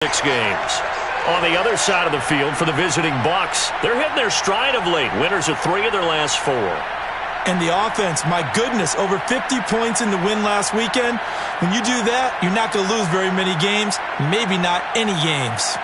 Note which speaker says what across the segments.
Speaker 1: 6 games. On the other side of the field for the visiting Bucks, they're hitting their stride of late. Winners of 3 of their last 4.
Speaker 2: And the offense, my goodness, over 50 points in the win last weekend. When you do that, you're not going to lose very many games, maybe not any games.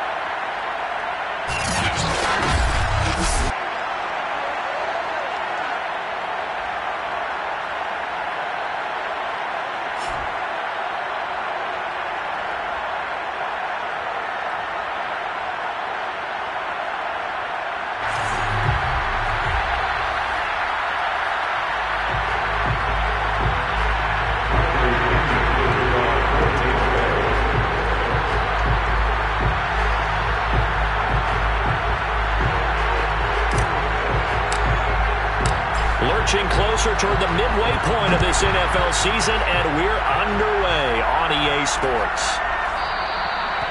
Speaker 1: Lurching closer toward the midway point of this NFL season, and we're underway on EA Sports.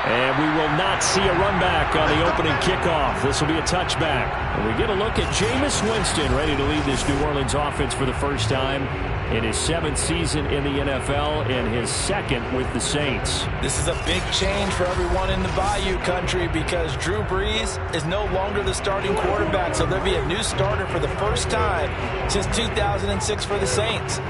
Speaker 3: And we will not see a run back on the opening kickoff. This will be a touchback. And we get a look at Jameis Winston ready to lead this New Orleans offense for the first time in his 7th season in the NFL and his 2nd with the Saints.
Speaker 2: This is a big change for everyone in the Bayou country because Drew Brees is no longer the starting quarterback, so there'll be a new starter for the first time since 2006 for the Saints.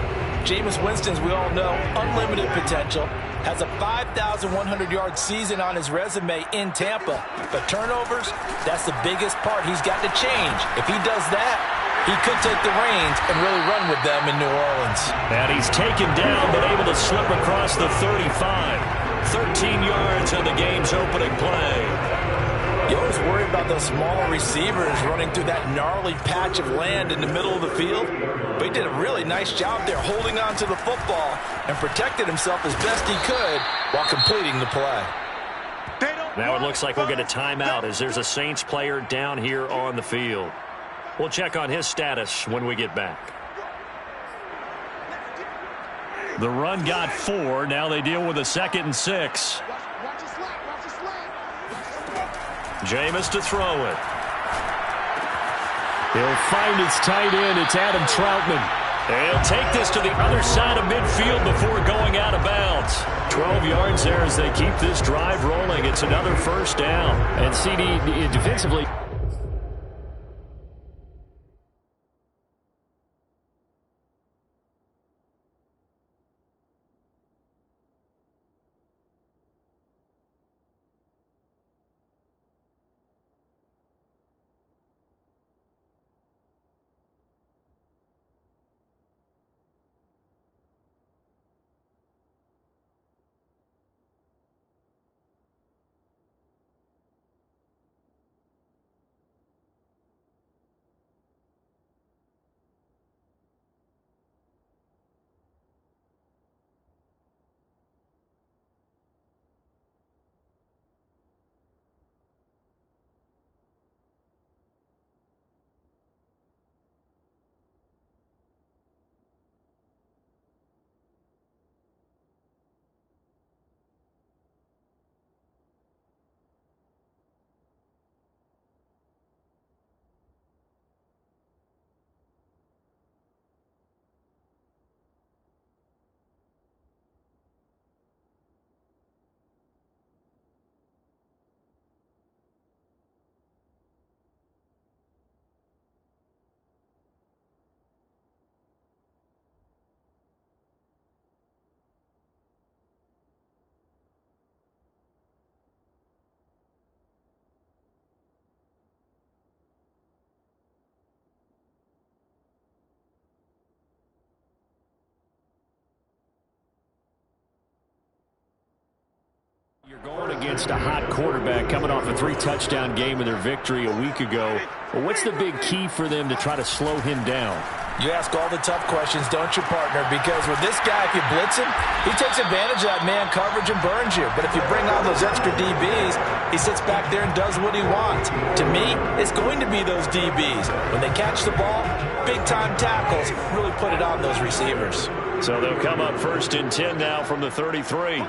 Speaker 2: Jameis Winston, as we all know, unlimited potential, has a 5,100-yard season on his resume in Tampa. But turnovers, that's the biggest part he's got to change. If he does that, he could take the reins and really run with them in New Orleans.
Speaker 1: And he's taken down, but able to slip across the 35. 13 yards on the game's opening play.
Speaker 2: You always worry about those small receivers running through that gnarly patch of land in the middle of the field. But he did a really nice job there holding on to the football and protected himself as best he could while completing the play.
Speaker 1: Now it looks like we'll get a timeout as there's a Saints player down here on the field. We'll check on his status when we get back. The run got 4. Now they deal with a 2nd and 6. Jameis to throw it.
Speaker 3: He'll find his tight end. It's Adam Troutman.
Speaker 1: He'll take this to the other side of midfield before going out of bounds. 12 yards there as they keep this drive rolling. It's another first down.
Speaker 3: And CD defensively. You're going against a hot quarterback coming off a 3-touchdown game in their victory a week ago. Well, what's the big key for them to try to slow him down?
Speaker 2: You ask all the tough questions, don't you, partner? Because with this guy, if you blitz him, he takes advantage of that man coverage and burns you. But if you bring on those extra DBs, he sits back there and does what he wants. To me, it's going to be those DBs. When they catch the ball, big-time tackles really put it on those receivers.
Speaker 1: So they'll come up 1st and 10 now from the 33.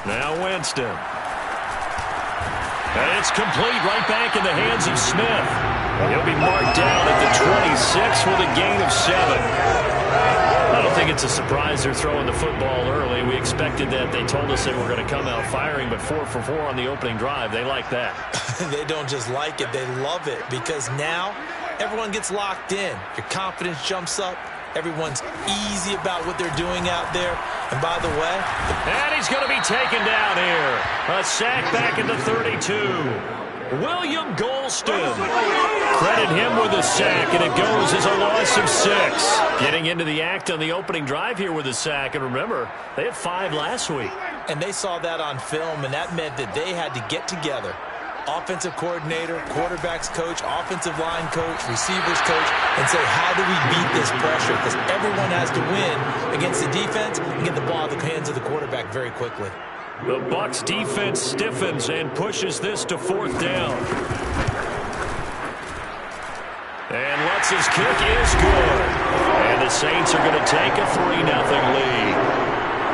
Speaker 1: Now Winston. And it's complete right back in the hands of Smith. He'll be marked down at the 26 with a gain of 7. I don't think it's a surprise they're throwing the football early. We expected that. They told us they were going to come out firing, but 4 for 4 on the opening drive. They like that.
Speaker 2: They don't just like it, they love it, because now everyone gets locked in. Your confidence jumps up. Everyone's easy about what they're doing out there. And by the way...
Speaker 1: And he's going to be taken down here. A sack back at the 32. William Golston. Credit him with a sack, and it goes as a loss of 6. Getting into the act on the opening drive here with a sack. And remember, they had 5 last week.
Speaker 2: And they saw that on film, and that meant that they had to get together. Offensive coordinator, quarterbacks coach, offensive line coach, receivers coach, and say, how do we beat this pressure? Because everyone has to win against the defense and get the ball out of the hands of the quarterback very quickly.
Speaker 1: The Bucs defense stiffens and pushes this to 4th down. And Lutz's kick is good. And the Saints are going to take a 3-0 lead.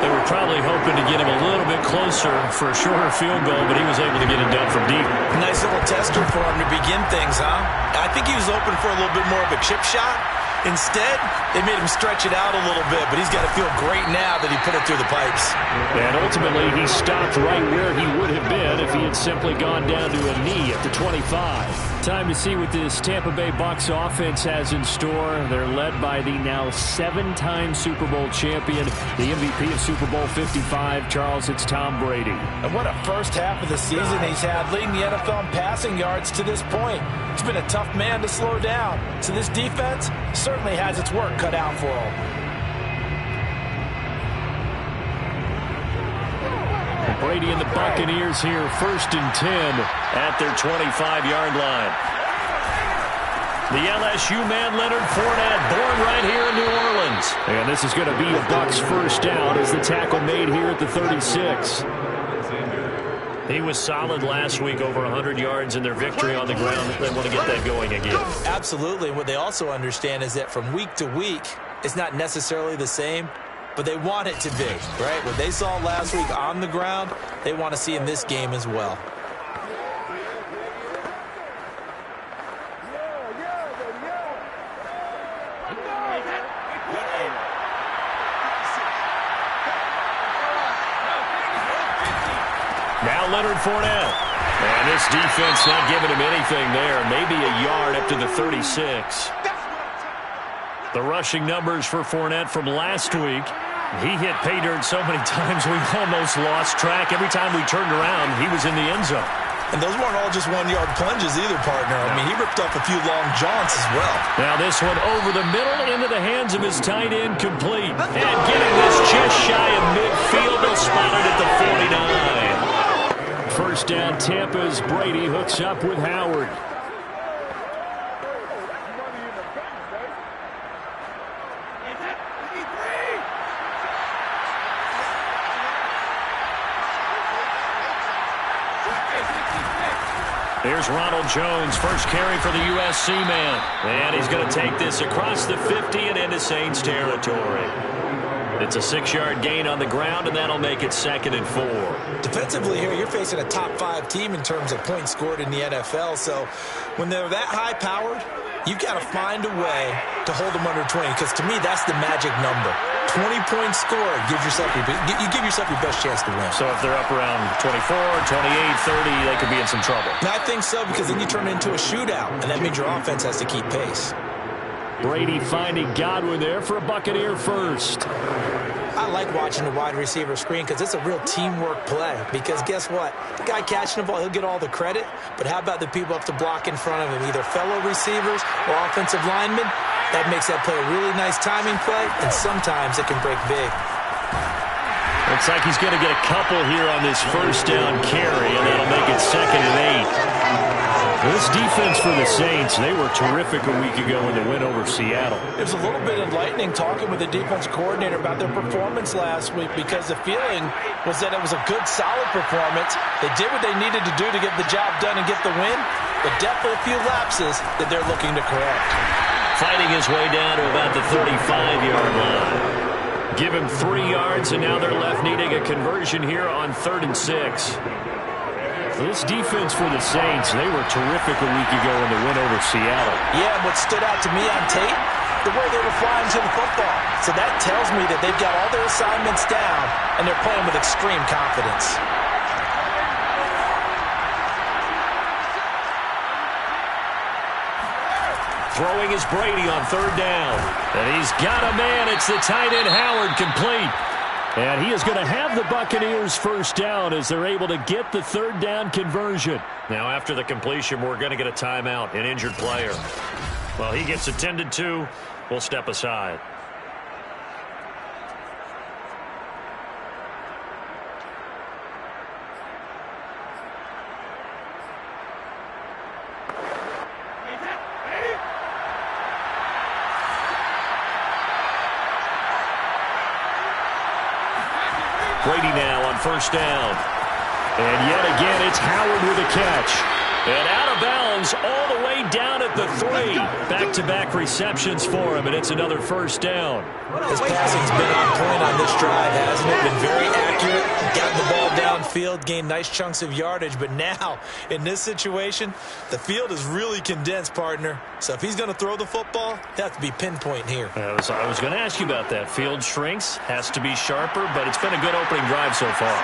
Speaker 1: They were probably hoping to get him a little bit closer for a shorter field goal, but he was able to get it done from deep.
Speaker 2: Nice little tester for him to begin things, huh? I think he was open for a little bit more of a chip shot. Instead, they made him stretch it out a little bit, but he's got to feel great now that he put it through the pipes.
Speaker 3: And ultimately, he stopped right where he would have been if he had simply gone down to a knee at the 25. Time to see what this Tampa Bay Bucs offense has in store. They're led by the now 7-time Super Bowl champion, the MVP of Super Bowl 55. Charles, it's Tom Brady.
Speaker 2: And what a first half of the season he's had, leading the NFL in passing yards to this point. He's been a tough man to slow down. So this defense certainly has its work cut out for him.
Speaker 3: Brady and the Buccaneers here, 1st and 10
Speaker 1: at their 25-yard line. The LSU man, Leonard Fournette, born right here in New Orleans.
Speaker 3: And this is going to be a Bucs first down as the tackle made here at the 36.
Speaker 1: He was solid last week, over 100 yards in their victory on the ground. They want to get that going again.
Speaker 2: Absolutely. What they also understand is that from week to week, it's not necessarily the same, but they want it to be, right? What they saw last week on the ground, they want to see in this game as well.
Speaker 1: Now Leonard Fournette. And this defense not giving him anything there. Maybe a yard up to the 36. The rushing numbers for Fournette from last week. He hit pay dirt so many times we almost lost track. Every time we turned around, he was in the end zone.
Speaker 2: And those weren't all just one-yard plunges either, partner. I mean, he ripped off a few long jaunts as well.
Speaker 1: Now this one over the middle into the hands of his tight end, complete. And getting this just shy of midfield. They'll spot it at the 49.
Speaker 3: First down, Tampa's Brady hooks up with Howard.
Speaker 1: Here's Ronald Jones, first carry for the USC man. And he's going to take this across the 50 and into Saints territory. It's a 6-yard gain on the ground, and that'll make it 2nd and 4.
Speaker 2: Defensively here, you're facing a top-5 team in terms of points scored in the NFL. So when they're that high-powered, you've got to find a way to hold them under 20, because to me, that's the magic number. 20 points scored, you give yourself your best chance to win.
Speaker 1: So if they're up around 24, 28, 30, they could be in some trouble.
Speaker 2: And I think so, because then you turn it into a shootout, and that means your offense has to keep pace.
Speaker 3: Brady finding Godwin there for a Buccaneer first.
Speaker 2: I like watching the wide receiver screen because it's a real teamwork play. Because guess what? The guy catching the ball, he'll get all the credit. But how about the people up to block in front of him, either fellow receivers or offensive linemen? That makes that play a really nice timing play, and sometimes it can break big.
Speaker 1: Looks like he's going to get a couple here on this first down carry, and that'll make it 2nd and 8.
Speaker 3: This defense for the Saints, they were terrific a week ago in the win over Seattle.
Speaker 2: It was a little bit enlightening talking with the defense coordinator about their performance last week, because the feeling was that it was a good, solid performance. They did what they needed to do to get the job done and get the win, but definitely a few lapses that they're looking to correct.
Speaker 1: Fighting his way down to about the 35-yard line. Give him 3 yards, and now they're left needing a conversion here on 3rd and 6. This defense for the Saints, they were terrific a week ago in the win over Seattle.
Speaker 2: Yeah, and what stood out to me on tape, the way they were flying to the football. So that tells me that they've got all their assignments down, and they're playing with extreme confidence.
Speaker 1: Throwing is Brady on third down. And he's got a man. It's the tight end Howard, complete. And he is going to have the Buccaneers first down as they're able to get the third down conversion. Now after the completion, we're going to get a timeout, an injured player. Well, he gets attended to. We'll step aside. Brady now on first down. And yet again, it's Howard with a catch. And out of bounds all the way down at the 3. Back-to-back receptions for him, and it's another first down.
Speaker 2: His passing's been on point on this drive, hasn't it? Been very accurate, gotten the ball downfield, gained nice chunks of yardage. But now, in this situation, the field is really condensed, partner. So if he's going to throw the football, it has to be pinpoint here.
Speaker 1: I was going to ask you about that. Field shrinks, has to be sharper, but it's been a good opening drive so far.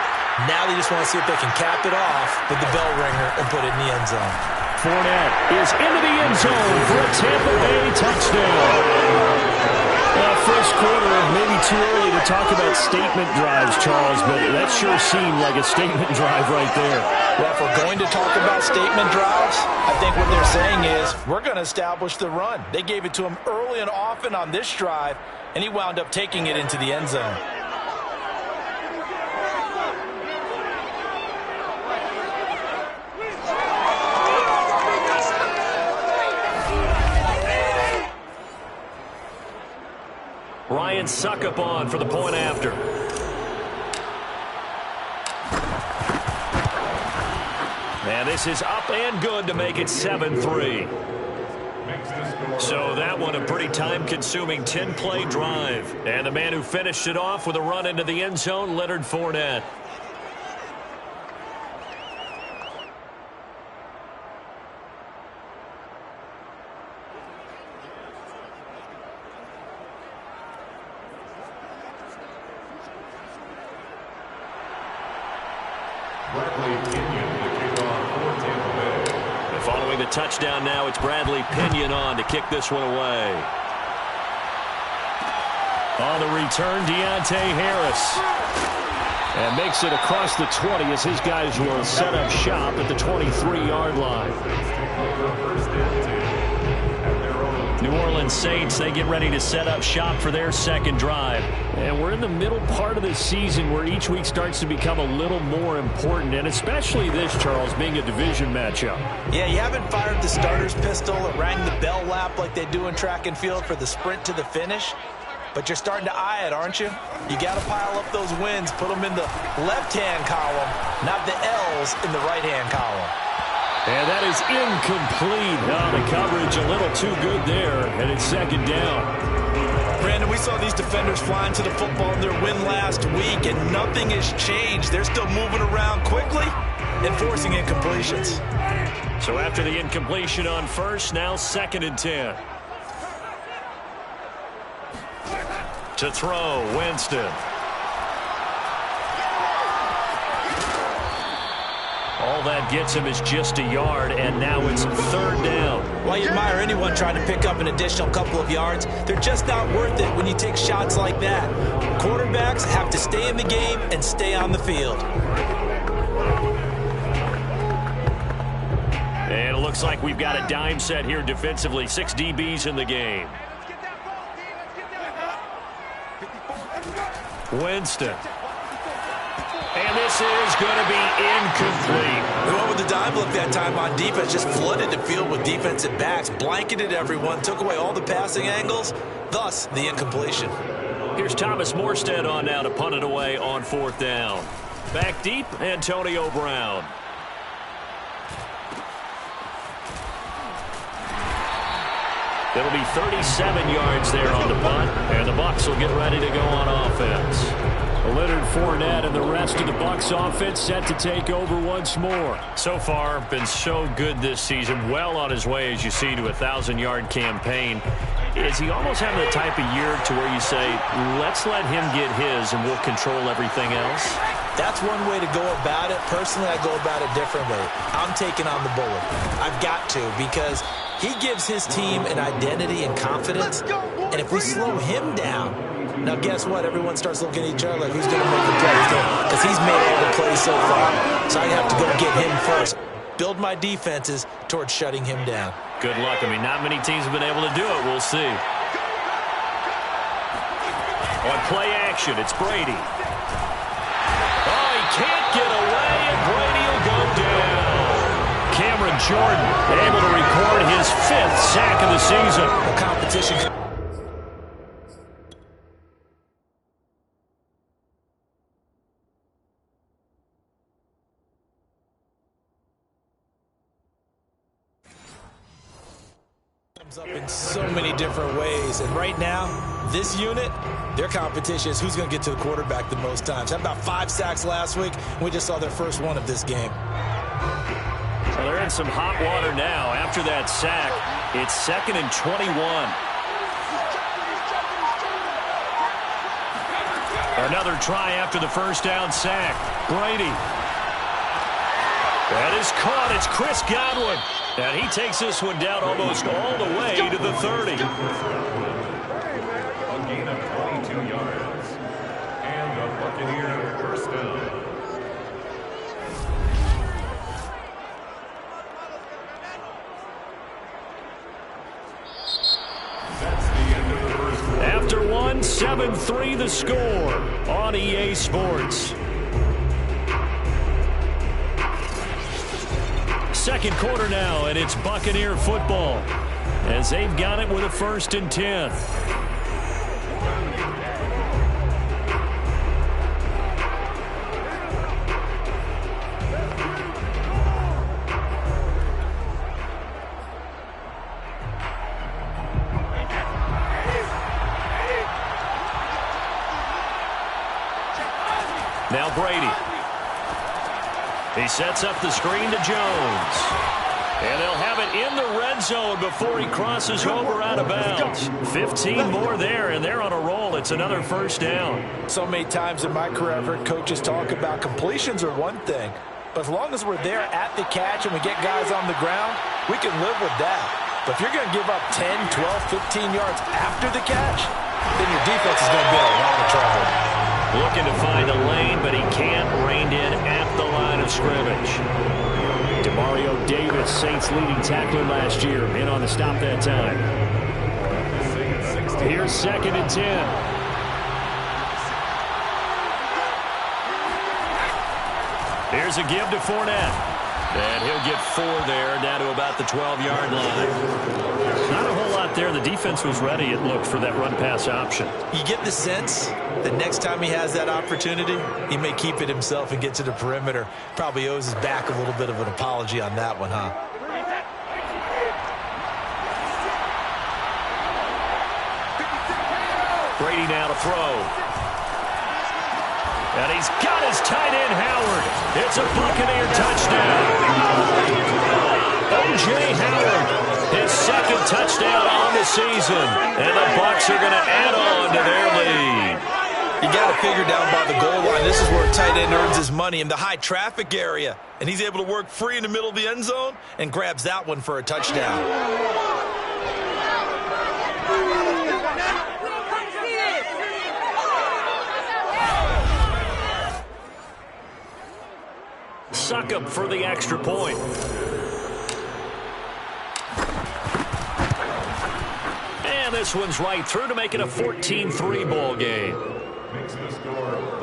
Speaker 2: Now they just want to see if they can cap it off with the bell ringer and put it in the end zone.
Speaker 1: Fournette is into the end zone for a Tampa Bay touchdown. First quarter, maybe too early to talk about statement drives, Charles, but that sure seemed like a statement drive right there.
Speaker 2: Well, if we're going to talk about statement drives, I think what they're saying is we're going to establish the run. They gave it to him early and often on this drive, and he wound up taking it into the end zone.
Speaker 1: Ryan Suckup on for the point after. And this is up and good to make it 7-3. So that one a pretty time-consuming 10-play drive. And the man who finished it off with a run into the end zone, Leonard Fournette. Following the touchdown now, it's Bradley Pinion on to kick this one away. On the return, Deontay Harris. And makes it across the 20 as his guys will set up shop at the 23-yard line. New Orleans Saints, they get ready to set up shop for their second drive. And we're in the middle part of the season where each week starts to become a little more important, and especially this, Charles, being a division matchup.
Speaker 2: Yeah, you haven't fired the starter's pistol or rang the bell lap like they do in track and field for the sprint to the finish, but you're starting to eye it, aren't you? You got to pile up those wins, put them in the left-hand column, not the L's in the right-hand column.
Speaker 1: And that is incomplete. Oh, the coverage a little too good there, and it's second down.
Speaker 2: Brandon, we saw these defenders flying to the football in their win last week, and nothing has changed. They're still moving around quickly and forcing incompletions.
Speaker 1: So after the incompletion on first, now 2nd and 10. To throw, Winston. All that gets him is just a yard, and now it's 3rd down.
Speaker 2: While you admire anyone trying to pick up an additional couple of yards, they're just not worth it when you take shots like that. Quarterbacks have to stay in the game and stay on the field.
Speaker 1: And it looks like we've got a dime set here defensively. 6 DBs in the game. Winston. And this is going to be incomplete.
Speaker 2: We went with the dime look that time on defense. Just flooded the field with defensive backs. Blanketed everyone. Took away all the passing angles. Thus, the incompletion.
Speaker 1: Here's Thomas Morstead on now to punt it away on 4th down. Back deep, Antonio Brown. It'll be 37 yards there on the punt. And the Bucs will get ready to go on offense.
Speaker 3: Leonard Fournette and the rest of the Bucs offense set to take over once more.
Speaker 1: So far, been so good this season. Well on his way, as you see, to a 1,000-yard campaign. Is he almost having the type of year to where you say, let's let him get his and we'll control everything else?
Speaker 2: That's one way to go about it. Personally, I go about it differently. I'm taking on the bullet. I've got to, because he gives his team an identity and confidence. And if we slow him down, now guess what? Everyone starts looking at each other like, who's going to make the play? Because he's made all the plays so far. So I have to go get him first. Build my defenses towards shutting him down.
Speaker 1: Good luck. I mean, not many teams have been able to do it. We'll see. On play action, it's Brady. Oh, he can't get away, and Brady will go down.
Speaker 3: Cameron Jordan able to record his 5th sack of the season.
Speaker 2: The competition up in so many different ways, and right now this unit, their competition is who's going to get to the quarterback the most times. Had about 5 sacks last week, and we just saw their first one of this game.
Speaker 3: Well, they're in some hot water now. After that sack, it's 2nd and 21. Another try after the first down sack. Brady. That is caught. It's Chris Godwin. And he takes this one down almost all the way to the 30.
Speaker 4: A gain of 22 yards. And a Buccaneer first down. That's the end of the first quarter.
Speaker 3: After one, 7-3 the score on EA Sports. Second quarter now, and it's Buccaneer football as they've got it with a 1st and 10. Now Brady. He sets up the screen to Jones. And they'll have it in the red zone before he crosses over out of bounds. 15 more there, and they're on a roll. It's another first down.
Speaker 2: So many times in my career, I've heard coaches talk about completions are one thing. But as long as we're there at the catch and we get guys on the ground, we can live with that. But if you're going to give up 10, 12, 15 yards after the catch, then your defense is going to be in a lot of trouble.
Speaker 3: Looking to find a lane, but he can't rein in at the line of scrimmage. Demario Davis, Saints leading tackler last year, in on the stop that time. Here's 2nd and 10. Here's a give to Fournette. And he'll get 4 there, down to about the 12-yard line. Not a whole lot there. The defense was ready, it looked, for that run-pass option.
Speaker 2: You get the sense that next time he has that opportunity, he may keep it himself and get to the perimeter. Probably owes his back a little bit of an apology on that one, huh?
Speaker 3: Brady now to throw. And he's got his tight end, Howard. It's a Buccaneer touchdown. O.J. Howard, his 2nd touchdown on the season. And the Bucs are going to add on to their lead.
Speaker 2: You got to figure down by the goal line. This is where a tight end earns his money, in the high traffic area. And he's able to work free in the middle of the end zone and grabs that one for a touchdown.
Speaker 3: Succop for the extra point. And this one's right through to make it a 14-3 ball game.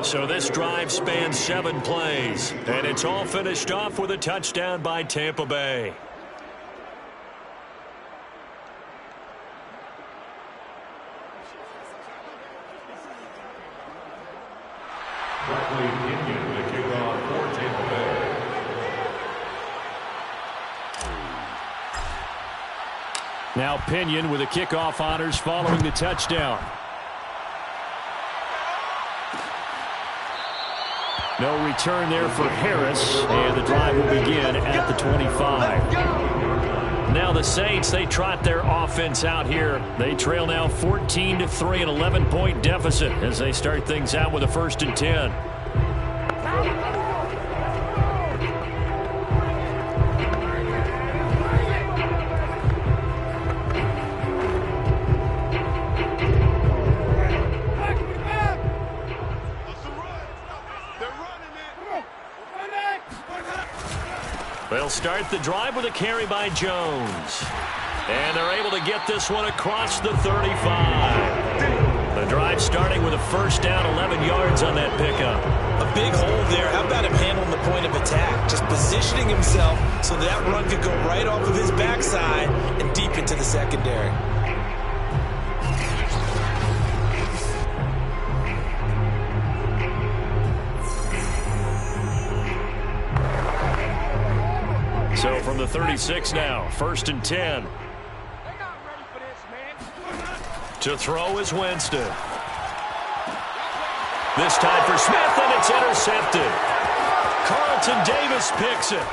Speaker 3: So this drive spans 7 plays, and it's all finished off with a touchdown by Tampa Bay.
Speaker 4: Barkley Pinion with a kickoff for Tampa Bay.
Speaker 3: Now Pinion with the kickoff honors following the touchdown. No return there for Harris, and the drive will begin at the 25.
Speaker 1: Now the Saints, they trot their offense out here. They trail now 14-3, an 11-point deficit as they start things out with a 1st and 10. They'll start the drive with a carry by Jones. And they're able to get this one across the 35. The drive starting with a 1st down, 11 yards on that pickup.
Speaker 2: A big hole there. How about him handling the point of attack? Just positioning himself so that run could go right off of his backside and deep into the secondary.
Speaker 1: So from the 36 now, 1st and 10. To throw is Winston. This time for Smith, and it's intercepted. Carlton Davis picks it.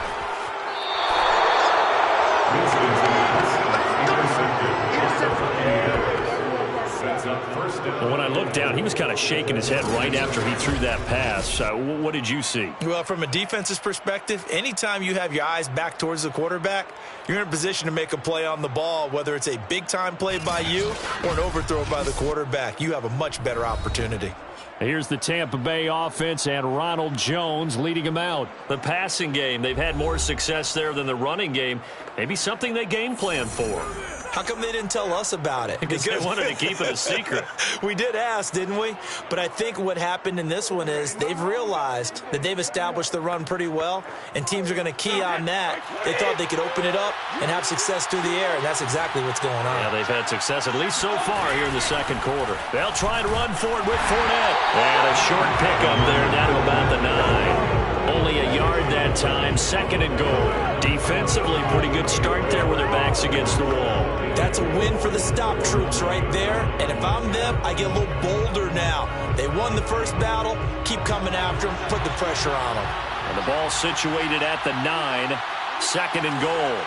Speaker 1: Well, when I looked down, he was kind of shaking his head right after he threw that pass. What did you see?
Speaker 2: Well, from a defense's perspective, anytime you have your eyes back towards the quarterback, you're in a position to make a play on the ball, whether it's a big-time play by you or an overthrow by the quarterback. You have a much better opportunity.
Speaker 3: Here's the Tampa Bay offense and Ronald Jones leading them out.
Speaker 1: The passing game, they've had more success there than the running game. Maybe something they game plan for.
Speaker 2: How come they didn't tell us about it?
Speaker 1: Because they wanted to keep it a secret.
Speaker 2: We did ask, didn't we? But I think what happened in this one is they've realized that they've established the run pretty well, and teams are going to key on that. They thought they could open it up and have success through the air, and that's exactly what's going on.
Speaker 1: Yeah, they've had success, at least so far here in the 2nd quarter. They'll try and run forward with Fournette. And a short pickup there down to about the 9. Only a yard that time, 2nd and goal. Defensively, pretty good start there with their backs against the wall.
Speaker 2: That's a win for the stop troops right there. And if I'm them, I get a little bolder now. They won the first battle. Keep coming after them. Put the pressure on them.
Speaker 1: And the ball situated at the 9. 2nd and goal.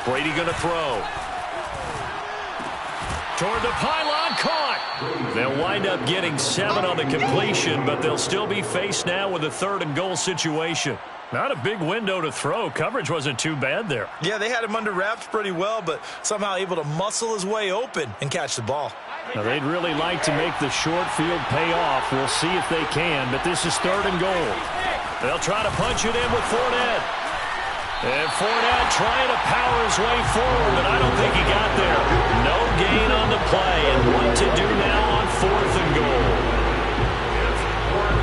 Speaker 1: Brady going to throw. Toward the pylon, caught. They'll wind up getting 7 on the completion, but they'll still be faced now with a 3rd and goal situation. Not a big window to throw. Coverage wasn't too bad there.
Speaker 2: Yeah, they had him under wraps pretty well, but somehow able to muscle his way open and catch the ball.
Speaker 3: Now, they'd really like to make the short field pay off. We'll see if they can, but this is 3rd and goal.
Speaker 1: They'll try to punch it in with Fournette. And Fournette trying to power his way forward, but I don't think he got there. No gain on the play, and what to do now on 4th and goal.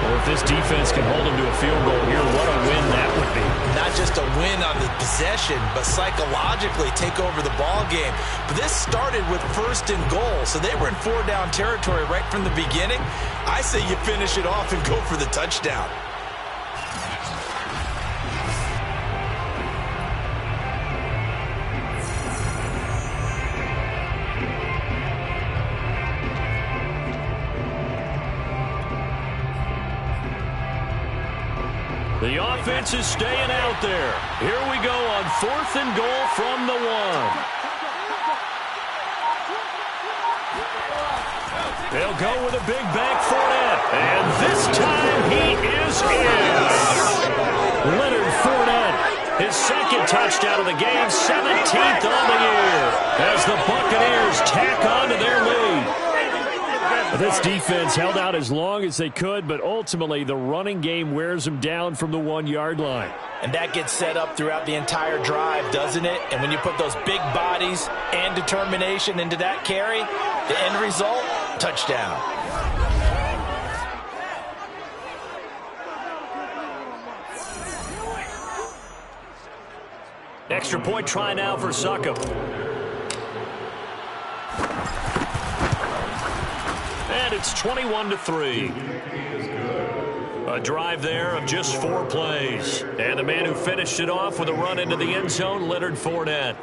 Speaker 1: Well, if this defense can hold him to a field goal here, what a win that would be.
Speaker 2: Not just a win on the possession, but psychologically take over the ball game. But this started with 1st and goal, so they were in 4-down territory right from the beginning. I say you finish it off and go for the touchdown.
Speaker 1: The offense is staying out there. Here we go on 4th and goal from the 1. They'll go with a big bank Fournette. And this time he is in. Leonard Fournette, his 2nd touchdown of the game, 17th on the year, as the Buccaneers tack on to their lead.
Speaker 3: This defense held out as long as they could, but ultimately the running game wears them down from the 1-yard line.
Speaker 2: And that gets set up throughout the entire drive, doesn't it? And when you put those big bodies and determination into that carry, the end result, touchdown.
Speaker 1: Extra point try now for Succop. And it's 21-3. A drive there of just 4 plays. And the man who finished it off with a run into the end zone, Leonard Fournette.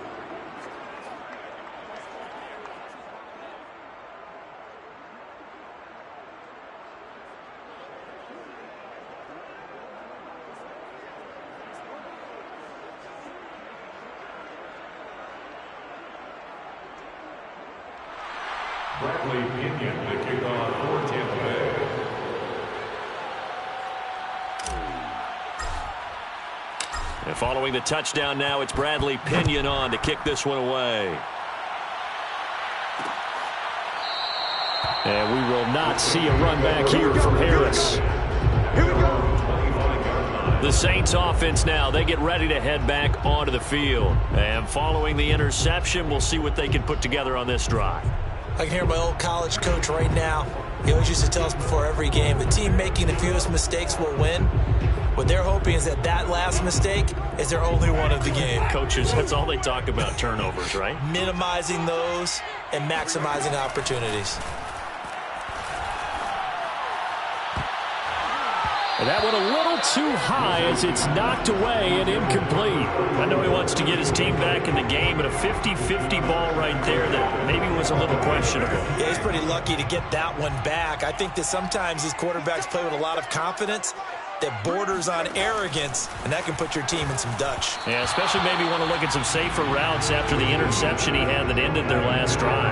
Speaker 4: Bradley Pinion, the kickoff for Tampa Bay.
Speaker 1: And following the touchdown now, it's Bradley Pinion on to kick this one away.
Speaker 3: And we will not see a run back here from Harris.
Speaker 1: The Saints offense now, they get ready to head back onto the field. And following the interception, we'll see what they can put together on this drive.
Speaker 2: I can hear my old college coach right now. He always used to tell us before every game, the team making the fewest mistakes will win. What they're hoping is that last mistake is their only one of the game.
Speaker 1: Coaches, that's all they talk about, turnovers, right?
Speaker 2: Minimizing those and maximizing opportunities.
Speaker 3: And that one a little too high as it's knocked away and incomplete.
Speaker 1: I know he wants to get his team back in the game, but a 50-50 ball right there that maybe was a little questionable.
Speaker 2: Yeah, he's pretty lucky to get that one back. I think that sometimes these quarterbacks play with a lot of confidence that borders on arrogance, and that can put your team in some Dutch.
Speaker 1: Yeah, especially maybe want to look at some safer routes after the interception he had that ended their last drive.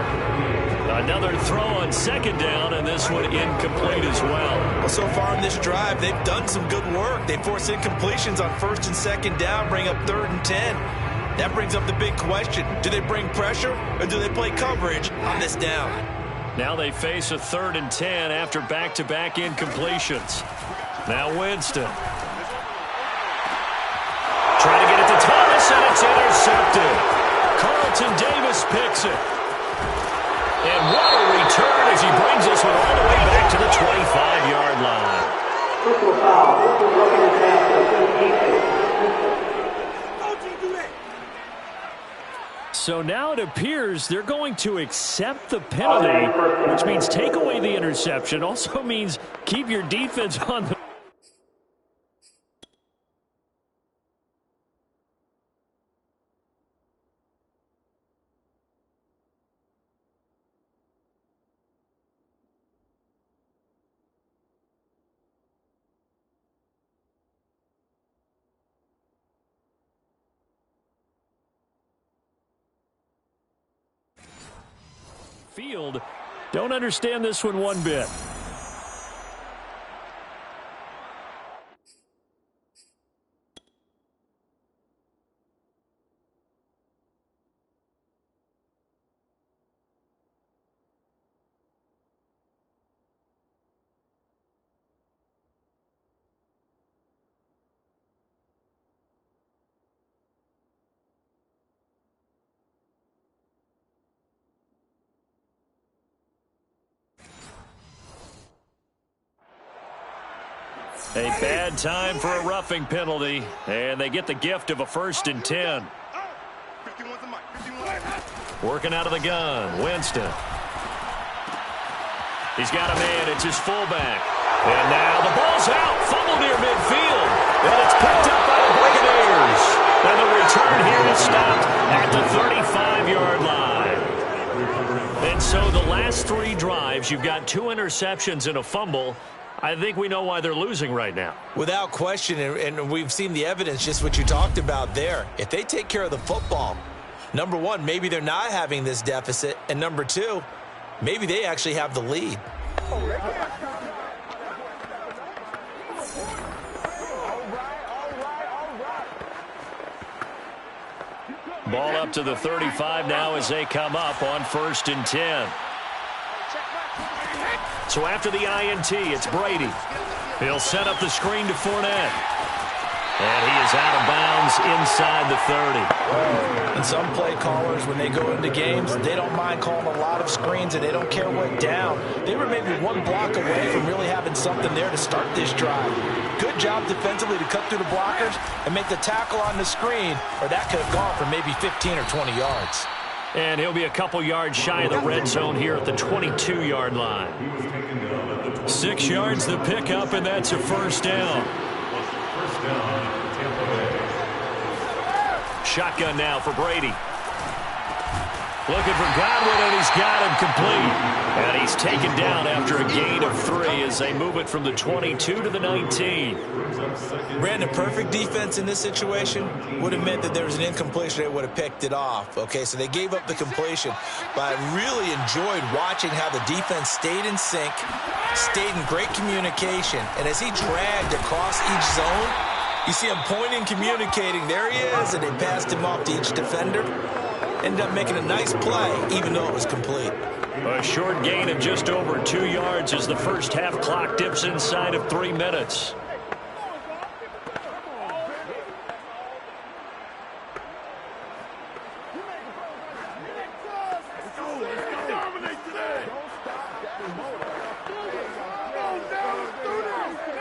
Speaker 1: Another throw on second down, and this one incomplete as well.
Speaker 2: Well, so far in this drive, they've done some good work. They force incompletions on first and second down, bring up 3rd and 10. That brings up the big question. Do they bring pressure, or do they play coverage on this down?
Speaker 1: Now they face a 3rd and 10 after back-to-back incompletions. Now Winston. Trying to get it to Thomas, and it's intercepted. Carlton Davis picks it. And what a return as he brings this one all the way back to the 25-yard line.
Speaker 5: Personal foul. This was looking at that.
Speaker 3: So now it appears they're going to accept the penalty, which means take away the interception. Also means keep your defense on the field. Don't understand this one bit.
Speaker 1: A bad time for a roughing penalty, and they get the gift of a 1st and 10. Working out of the gun, Winston. He's got a man, it's his fullback. And now the ball's out, fumble near midfield. And it's picked up by the Buccaneers. And the return here is stopped at the 35-yard line. And so the last 3 drives, you've got 2 interceptions and a fumble. I think we know why they're losing right now.
Speaker 2: Without question, and we've seen the evidence, just what you talked about there. If they take care of the football, number one, maybe they're not having this deficit, and number 2, maybe they actually have the lead.
Speaker 1: Ball up to the 35 now as they come up on 1st and 10. So after the INT, it's Brady. He'll set up the screen to Fournette. And he is out of bounds inside the 30.
Speaker 2: And some play callers, when they go into games, they don't mind calling a lot of screens, and they don't care what down. They were maybe 1 block away from really having something there to start this drive. Good job defensively to cut through the blockers and make the tackle on the screen, or that could have gone for maybe 15 or 20 yards.
Speaker 1: And he'll be a couple yards shy of the red zone here at the 22-yard line. 6 yards the pickup, and that's a first down. Shotgun now for Brady. Looking for Godwin, and he's got him complete. And he's taken down after a gain of 3 as they move it from the 22 to the 19.
Speaker 2: Brandon, perfect defense in this situation would have meant that there was an incompletion. They would have picked it off. Okay, so they gave up the completion. But I really enjoyed watching how the defense stayed in sync, stayed in great communication. And as he dragged across each zone, you see him pointing, communicating. There he is, and they passed him off to each defender. Ended up making a nice play, even though it was complete.
Speaker 1: A short gain of just over 2 yards as the first half clock dips inside of 3 minutes.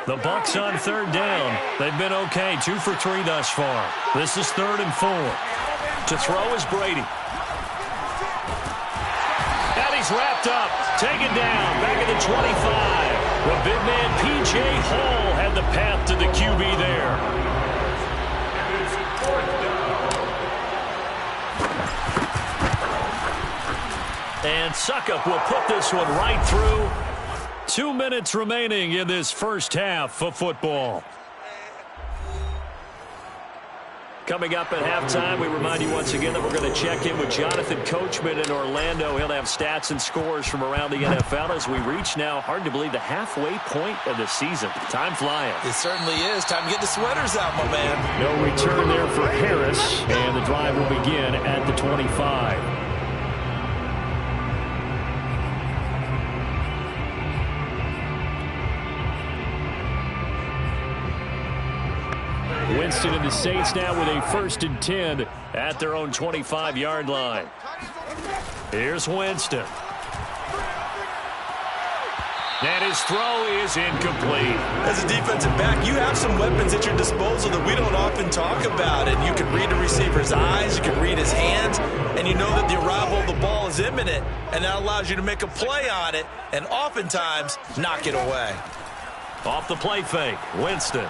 Speaker 1: The Bucs on third down. They've been okay, 2 for 3 thus far. This is 3rd and 4. To throw is Brady. And he's wrapped up. Taken down. Back at the 25. The big man, P.J. Hall, had the path to the QB there. And Succop will put this one right through. 2 minutes remaining in this first half of football. Coming up at halftime, we remind you once again that we're going to check in with Jonathan Coachman in Orlando. He'll have stats and scores from around the NFL as we reach now, hard to believe, the halfway point of the season. Time flying.
Speaker 2: It certainly is. Time to get the sweaters out, my man.
Speaker 3: No return there for Harris, and the drive will begin at the 25. Winston and the Saints now with a 1st and 10 at their own 25-yard line. Here's Winston. And his throw is incomplete.
Speaker 2: As a defensive back, you have some weapons at your disposal that we don't often talk about. And you can read the receiver's eyes, you can read his hands, and you know that the arrival of the ball is imminent. And that allows you to make a play on it and oftentimes knock it away.
Speaker 1: Off the play fake, Winston.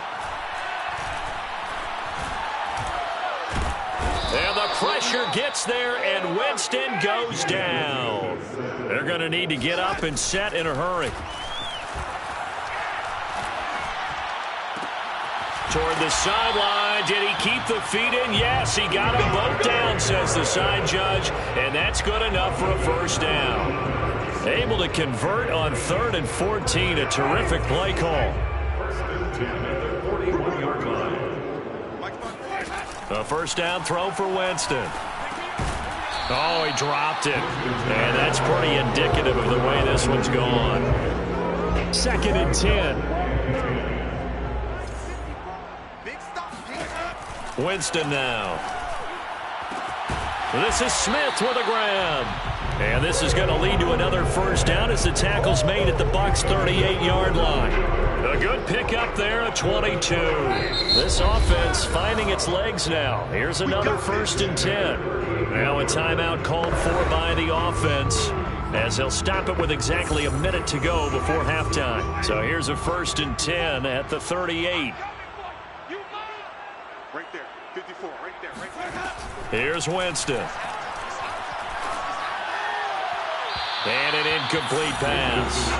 Speaker 1: And the pressure gets there, and Winston goes down. They're going to need to get up and set in a hurry. Toward the sideline. Did he keep the feet in? Yes, he got them both down, says the side judge, and that's good enough for a first down. Able to convert on 3rd and 14. A terrific play call. A first down throw for Winston. Oh, he dropped it. And that's pretty indicative of the way this one's gone. 2nd and 10. Winston now. This is Smith with a grab. And this is going to lead to another first down as the tackle's made at the Bucs' 38-yard line. A good pickup there at 22. This offense finding its legs now. Here's another 1st and 10. Now a timeout called for by the offense as they'll stop it with exactly a minute to go before halftime. So here's a 1st and 10 at the 38.
Speaker 6: Right there, 54, right there.
Speaker 1: Here's Winston. And an incomplete pass.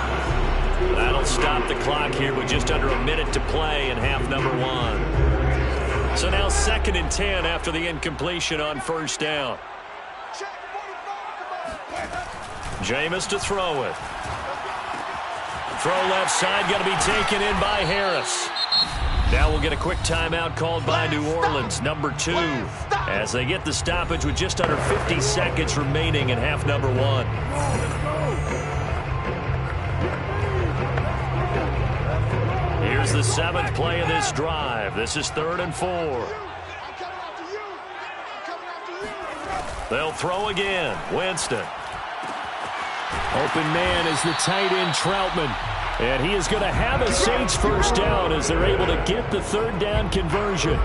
Speaker 1: That'll stop the clock here with just under a minute to play in half number 1. So now 2nd and 10 after the incompletion on first down. Jameis to throw it. Throw left side, going to be taken in by Harris. Now we'll get a quick timeout called by New Orleans, number 2, as they get the stoppage with just under 50 seconds remaining in half number 1. Here's the 7th play of this drive. This is 3rd and 4. They'll throw again. Winston.
Speaker 3: Open man is the tight end, Troutman. And he is going to have a Saints first down as they're able to get the 3rd down conversion.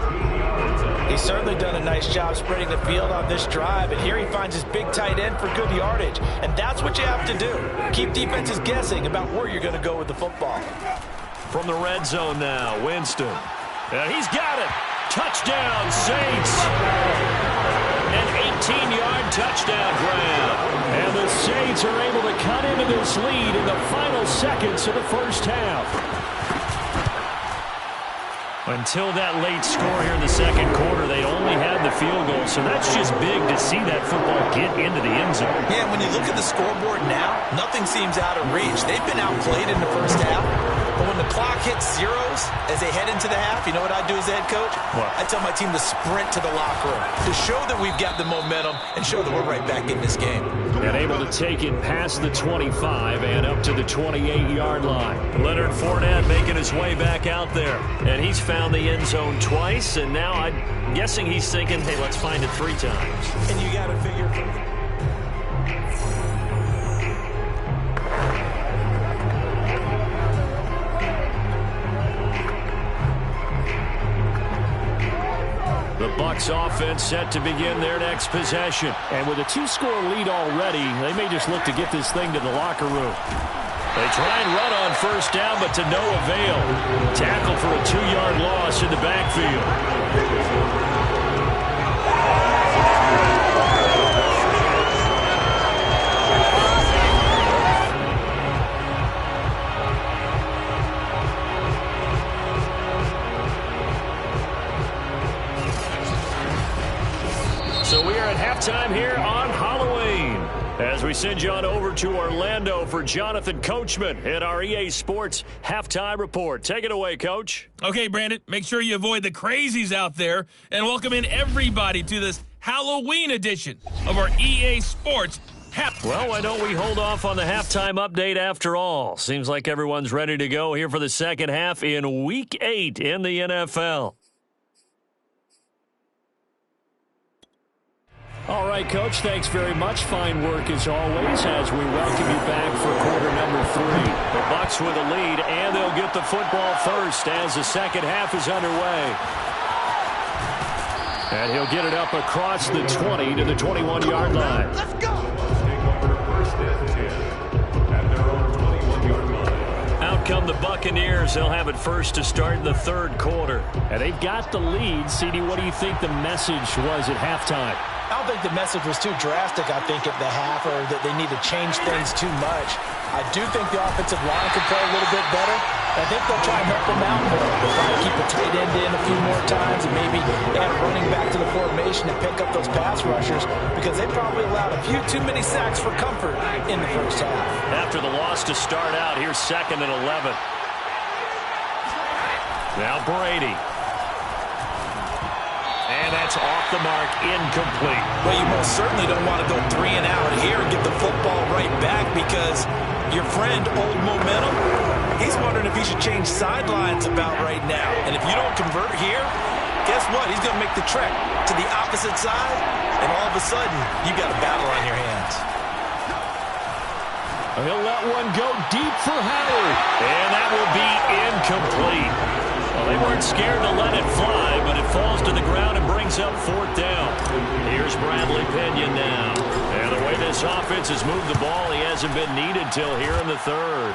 Speaker 2: He's certainly done a nice job spreading the field on this drive, and here he finds his big tight end for good yardage. And that's what you have to do. Keep defenses guessing about where you're going to go with the football.
Speaker 1: From the red zone now, Winston. He's got it. Touchdown, Saints. An 18-yard touchdown grab. And the Saints are able to cut into this lead in the final seconds of the first half. Until that late score here in the second quarter, they only had the field goal, so that's just big to see that football get into the end zone.
Speaker 2: Yeah, when you look at the scoreboard now, nothing seems out of reach. They've been outplayed in the first half, but when the clock hits zeros as they head into the half, you know what I do as the head coach?
Speaker 1: What?
Speaker 2: I tell my team to sprint to the locker room to show that we've got the momentum and show that we're right back in this game.
Speaker 1: And able to take it past the 25 and up to the 28-yard line. Leonard Fournette making his way back out there, and he's found the end zone twice, and now I'm guessing he's thinking, hey, let's find it 3 times.
Speaker 2: And you got to figure...
Speaker 1: The Bucs offense set to begin their next possession.
Speaker 3: And with a 2-score lead already, they may just look to get this thing to the locker room.
Speaker 1: They try and run on first down, but to no avail. Tackle for a 2-yard loss in the backfield. So we are at halftime here on Halloween, as we send you on over to Orlando for Jonathan Coachman at our EA Sports Halftime Report. Take it away, Coach.
Speaker 7: Okay, Brandon, make sure you avoid the crazies out there and welcome in everybody to this Halloween edition of our EA Sports Halftime.
Speaker 1: Well, why don't we hold off on the halftime update after all? Seems like everyone's ready to go here for the second half in Week 8 in the NFL.
Speaker 3: All right, Coach, thanks very much. Fine work as always as we welcome you back for quarter number 3.
Speaker 1: The Bucs with a lead, and they'll get the football first as the second half is underway. And he'll get it up across the 20 to the 21-yard line.
Speaker 6: Let's go!
Speaker 4: Take over first and 10 at their own 21-yard line.
Speaker 1: Out come the Buccaneers. They'll have it first to start in the third quarter.
Speaker 3: And they've got the lead. CD, what do you think the message was at halftime?
Speaker 2: I don't think the message was too drastic, I think, at the half, or that they need to change things too much. I do think the offensive line can play a little bit better. I think they'll try and help them out more. They'll try to keep the tight end in a few more times and maybe add running back to the formation and pick up those pass rushers, because they probably allowed a few too many sacks for comfort in the first half.
Speaker 1: After the loss to start out, here's 2nd and 11. Now Brady. And that's off the mark, incomplete.
Speaker 2: Well, you most certainly don't want to go 3 and out here and get the football right back, because your friend, Old Momentum, he's wondering if he should change sidelines about right now. And if you don't convert here, guess what? He's going to make the trek to the opposite side, and all of a sudden, you got a battle on your hands.
Speaker 3: He'll let one go deep for Howard.
Speaker 1: And that will be incomplete. Well, they weren't scared to let it fly, but it falls to the ground and brings up 4th down. Here's Bradley Pinion now. And the way this offense has moved the ball, he hasn't been needed till here in the third.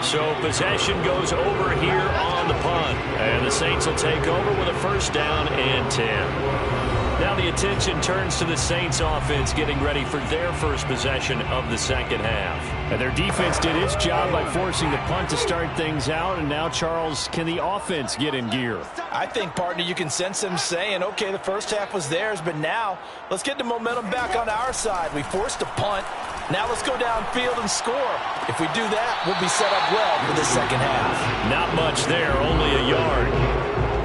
Speaker 1: So possession goes over here on the punt. And the Saints will take over with a 1st down and 10. Now the attention turns to the Saints offense getting ready for their first possession of the second half.
Speaker 3: And their defense did its job by forcing the punt to start things out. And now, Charles, can the offense get in gear?
Speaker 2: I think, partner, you can sense them saying, okay, the first half was theirs, but now let's get the momentum back on our side. We forced a punt. Now let's go downfield and score. If we do that, we'll be set up well for the second half.
Speaker 1: Not much there, only a yard.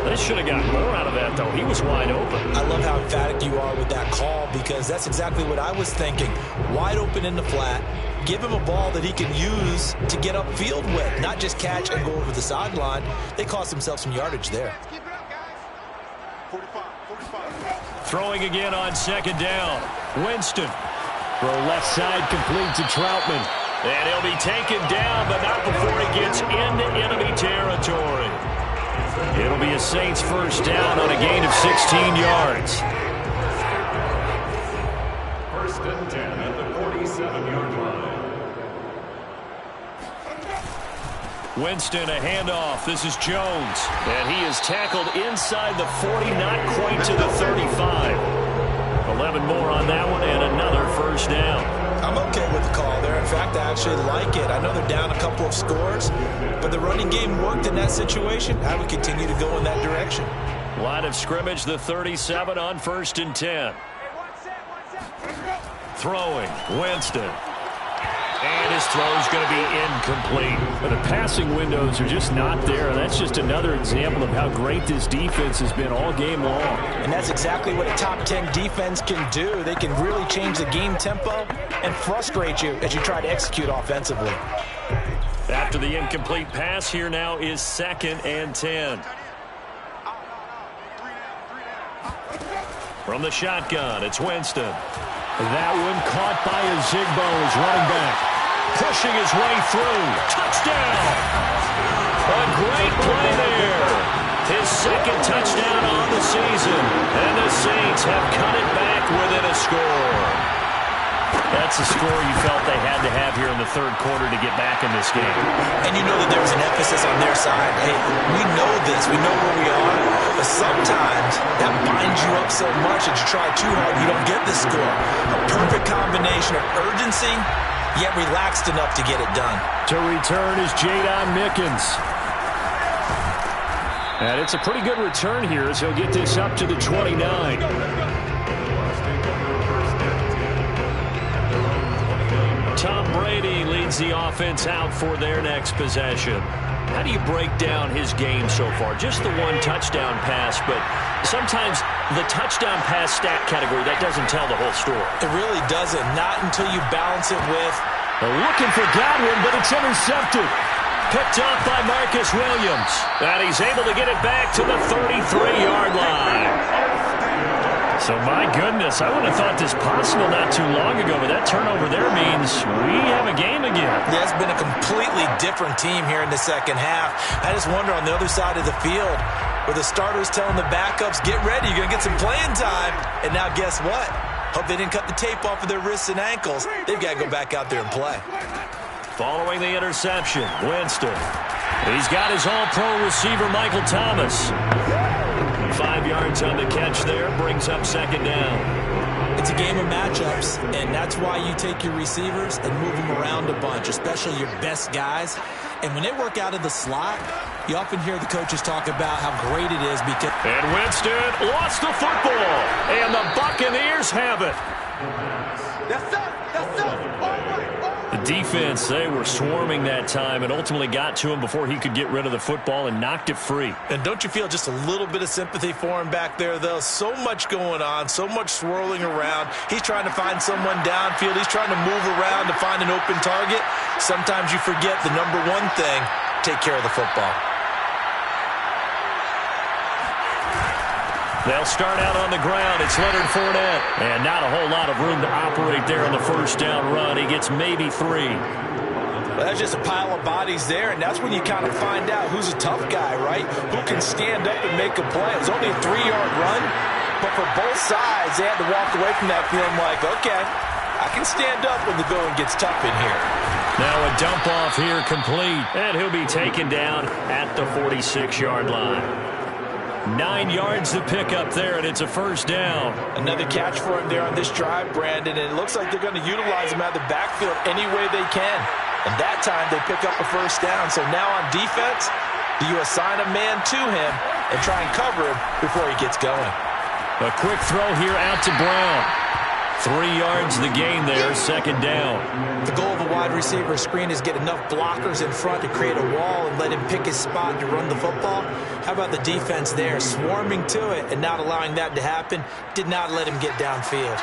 Speaker 1: They should have gotten more out of that, though. He was wide open.
Speaker 2: I love how emphatic you are with that call, because that's exactly what I was thinking. Wide open in the flat. Give him a ball that he can use to get upfield with, not just catch and go over the sideline. They cost themselves some yardage there.
Speaker 6: Keep it up, guys. 45.
Speaker 1: Throwing again on 2nd down. Winston.
Speaker 3: Throw left side complete to Troutman.
Speaker 1: And he'll be taken down, but not before he gets into enemy territory. It'll be a Saints first down on a gain of 16 yards.
Speaker 4: First and 10 at the 47-yard line.
Speaker 1: Winston, a handoff. This is Jones. And he is tackled inside the 40, not quite to the 35. 11 more on that one, and another first down.
Speaker 2: I'm okay with the call there. In fact, I actually like it. I know they're down a couple of scores, but the running game worked in that situation. I would continue to go in that direction.
Speaker 1: Line of scrimmage, the 37 on 1st and 10. Throwing, Winston. And his throw is going to be incomplete.
Speaker 3: But the passing windows are just not there. That's just another example of how great this defense has been all game long.
Speaker 2: And that's exactly what a top 10 defense can do. They can really change the game tempo and frustrate you as you try to execute offensively.
Speaker 1: After the incomplete pass, here now is 2nd and 10. From the shotgun, it's Winston.
Speaker 3: That one caught by Ozigbo as running back.
Speaker 1: Pushing his way through. Touchdown! A great play there. His 2nd touchdown on the season. And the Saints have cut it back within a score. That's a score you felt they had to have here in the 3rd quarter to get back in this game.
Speaker 2: And you know that there was an emphasis on their side. Hey, we know this. We know where we are. But sometimes that binds you up so much that you try too hard, you don't get the score. A perfect combination of urgency, yet relaxed enough to get it done.
Speaker 3: To return is Jadon Mickens. And it's a pretty good return here as he'll get this up to the 29.
Speaker 1: Tom Brady leads the offense out for their next possession. How do you break down his game so far? Just the one touchdown pass, but sometimes the touchdown pass stat category, that doesn't tell the whole story.
Speaker 2: It really doesn't. Not until you balance it with...
Speaker 3: Looking for Godwin, but it's intercepted.
Speaker 1: Picked up by Marcus Williams. And he's able to get it back to the 33-yard line. So, my goodness, I wouldn't have thought this possible not too long ago, but that turnover there means we have a game again.
Speaker 2: Yeah, it's been a completely different team here in the 2nd half. I just wonder on the other side of the field, where the starters telling the backups, get ready, you're going to get some playing time. And now guess what? Hope they didn't cut the tape off of their wrists and ankles. They've got to go back out there and play.
Speaker 1: Following the interception, Winston. He's got his all-pro receiver, Michael Thomas. 5 yards on the catch there, brings up 2nd down.
Speaker 2: It's a game of matchups, and that's why you take your receivers and move them around a bunch, especially your best guys. And when they work out of the slot, you often hear the coaches talk about how great it is because...
Speaker 1: And Winston lost the football, and the Buccaneers have it.
Speaker 6: That's up. That's up.
Speaker 1: The defense, they were swarming that time and ultimately got to him before he could get rid of the football and knocked it free.
Speaker 2: And don't you feel just a little bit of sympathy for him back there, though? So much going on, so much swirling around. He's trying to find someone downfield. He's trying to move around to find an open target. Sometimes you forget the number one thing, take care of the football.
Speaker 1: They'll start out on the ground. It's Leonard Fournette. And not a whole lot of room to operate there on the first down run. He gets maybe 3.
Speaker 2: Well, that's just a pile of bodies there, and that's when you kind of find out who's a tough guy, right? Who can stand up and make a play. It was only a 3-yard run, but for both sides, they had to walk away from that feeling like, okay, I can stand up when the going gets tough in here.
Speaker 1: Now a dump off here complete, and he'll be taken down at the 46-yard line. 9 yards to pick up there, and it's a first down.
Speaker 2: Another catch for him there on this drive, Brandon, and it looks like they're going to utilize him out of the backfield any way they can. And that time they pick up a first down. So now on defense, do you assign a man to him and try and cover him before he gets going?
Speaker 1: A quick throw here out to Brown. 3 yards the gain there, second down.
Speaker 2: The goal of a wide receiver screen is get enough blockers in front to create a wall and let him pick his spot to run the football. How about the defense there, swarming to it and not allowing that to happen? Did not let him get downfield.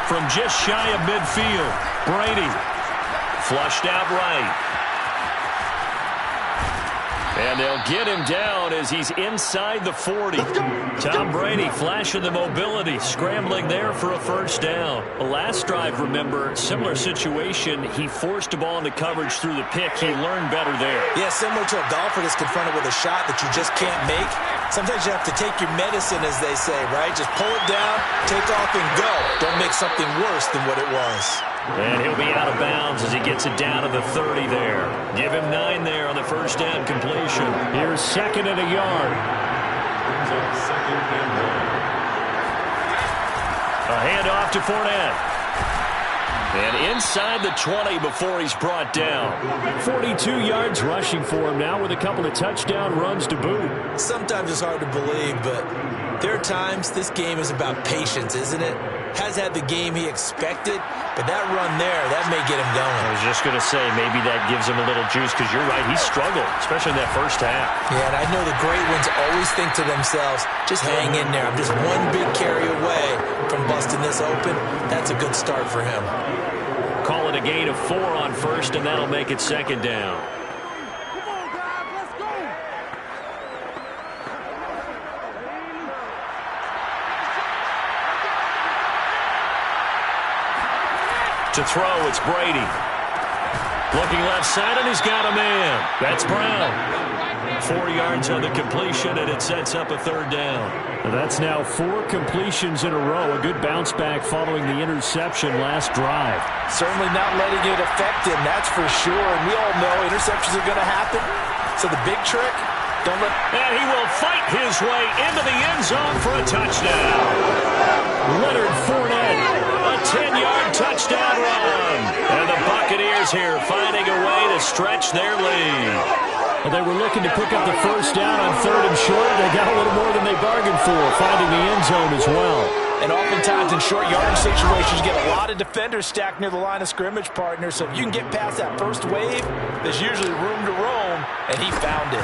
Speaker 1: From just shy of midfield, Brady flushed out right. And they'll get him down as he's inside the 40. Tom Brady flashing the mobility, scrambling there for a first down. The last drive, remember, similar situation. He forced the ball into coverage through the pick. He learned better there.
Speaker 2: Yeah, similar to a golfer that's confronted with a shot that you just can't make. Sometimes you have to take your medicine, as they say, right? Just pull it down, take off, and go. Don't make something worse than what it was.
Speaker 1: And he'll be out of bounds as he gets it down to the 30 there. Give him 9 there on the first down completion.
Speaker 3: Here's 2nd and a yard.
Speaker 1: A handoff to Fournette. And inside the 20 before he's brought down.
Speaker 3: 42 yards rushing for him now with a couple of touchdown runs to boot.
Speaker 2: Sometimes it's hard to believe, but there are times this game is about patience, isn't it? Has had the game he expected, but that run there, that may get him going.
Speaker 1: I was just going to say, maybe that gives him a little juice, because you're right, he struggled, especially in that first half.
Speaker 2: Yeah, and I know the great ones always think to themselves, just hang in there. I'm just one big carry away from busting this open. That's a good start for him.
Speaker 1: Call it a gain of 4 on first, and that'll make it 2nd down. To throw, it's Brady. Looking left side, and he's got a man. That's Brown. 4 yards on the completion, and it sets up a 3rd down.
Speaker 3: That's now 4 completions in a row. A good bounce back following the interception last drive.
Speaker 2: Certainly not letting it affect him, that's for sure. And we all know interceptions are going to happen. So the big trick, don't let...
Speaker 1: And he will fight his way into the end zone for a touchdown.
Speaker 3: Leonard Fournette.
Speaker 1: A 10-yard touchdown run. And the Buccaneers here finding a way to stretch their lead.
Speaker 3: Well, they were looking to pick up the first down on 3rd and short. They got a little more than they bargained for, finding the end zone as well.
Speaker 2: And oftentimes in short yardage situations, you get a lot of defenders stacked near the line of scrimmage, partner. So if you can get past that first wave, there's usually room to roam, and he found it.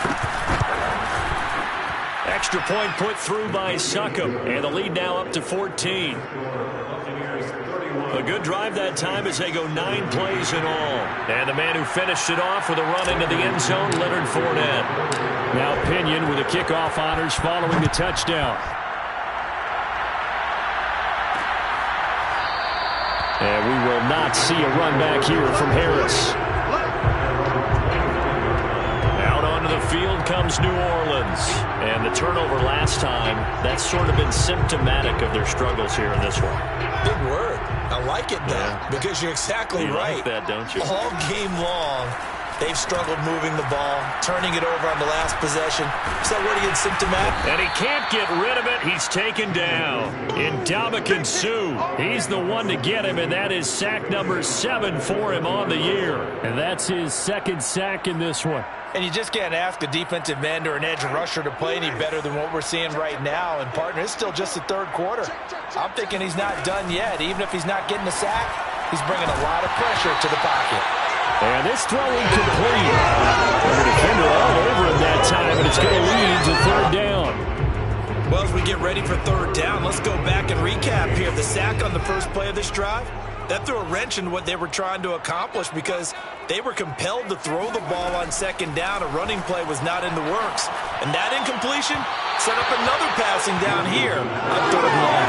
Speaker 1: Extra point put through by Succop, and the lead now up to 14. A good drive that time as they go 9 plays in all. And the man who finished it off with a run into the end zone, Leonard Fournette.
Speaker 3: Now Pinion with the kickoff honors following the touchdown. And we will not see a run back here from Harris.
Speaker 1: Out onto the field comes New Orleans. And the turnover last time, that's sort of been symptomatic of their struggles here in this one.
Speaker 2: Big word. I like it, though, because you're exactly right.
Speaker 1: You like that, don't you?
Speaker 2: All game long, they've struggled moving the ball, turning it over on the last possession. Is that word again, symptomatic?
Speaker 1: And he can't get rid of it. He's taken down. Ndamukong Suh. He's the one to get him, and that is sack number 7 for him on the year.
Speaker 3: And that's his 2nd sack in this one.
Speaker 2: And you just can't ask a defensive end or an edge rusher to play any better than what we're seeing right now. And, partner, it's still just the 3rd quarter. I'm thinking he's not done yet. Even if he's not getting a sack, he's bringing a lot of pressure to the pocket.
Speaker 3: And this throw incomplete. And the defender all over him that time, and it's going to lead to 3rd down.
Speaker 2: Well, as we get ready for 3rd down, let's go back and recap here. The sack on the first play of this drive, that threw a wrench in what they were trying to accomplish because they were compelled to throw the ball on 2nd down. A running play was not in the works. And that incompletion set up another passing down here on 3rd and long.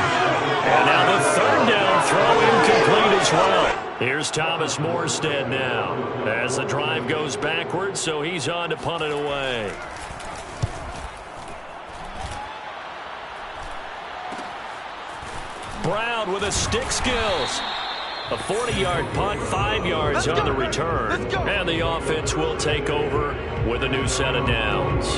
Speaker 1: And now the 3rd down throw incomplete as well. Here's Thomas Morstead now as the drive goes backwards, so he's on to punt it away. Brown with a stick skills. A 40-yard punt, 5 yards on the return. And the offense will take over with a new set of downs.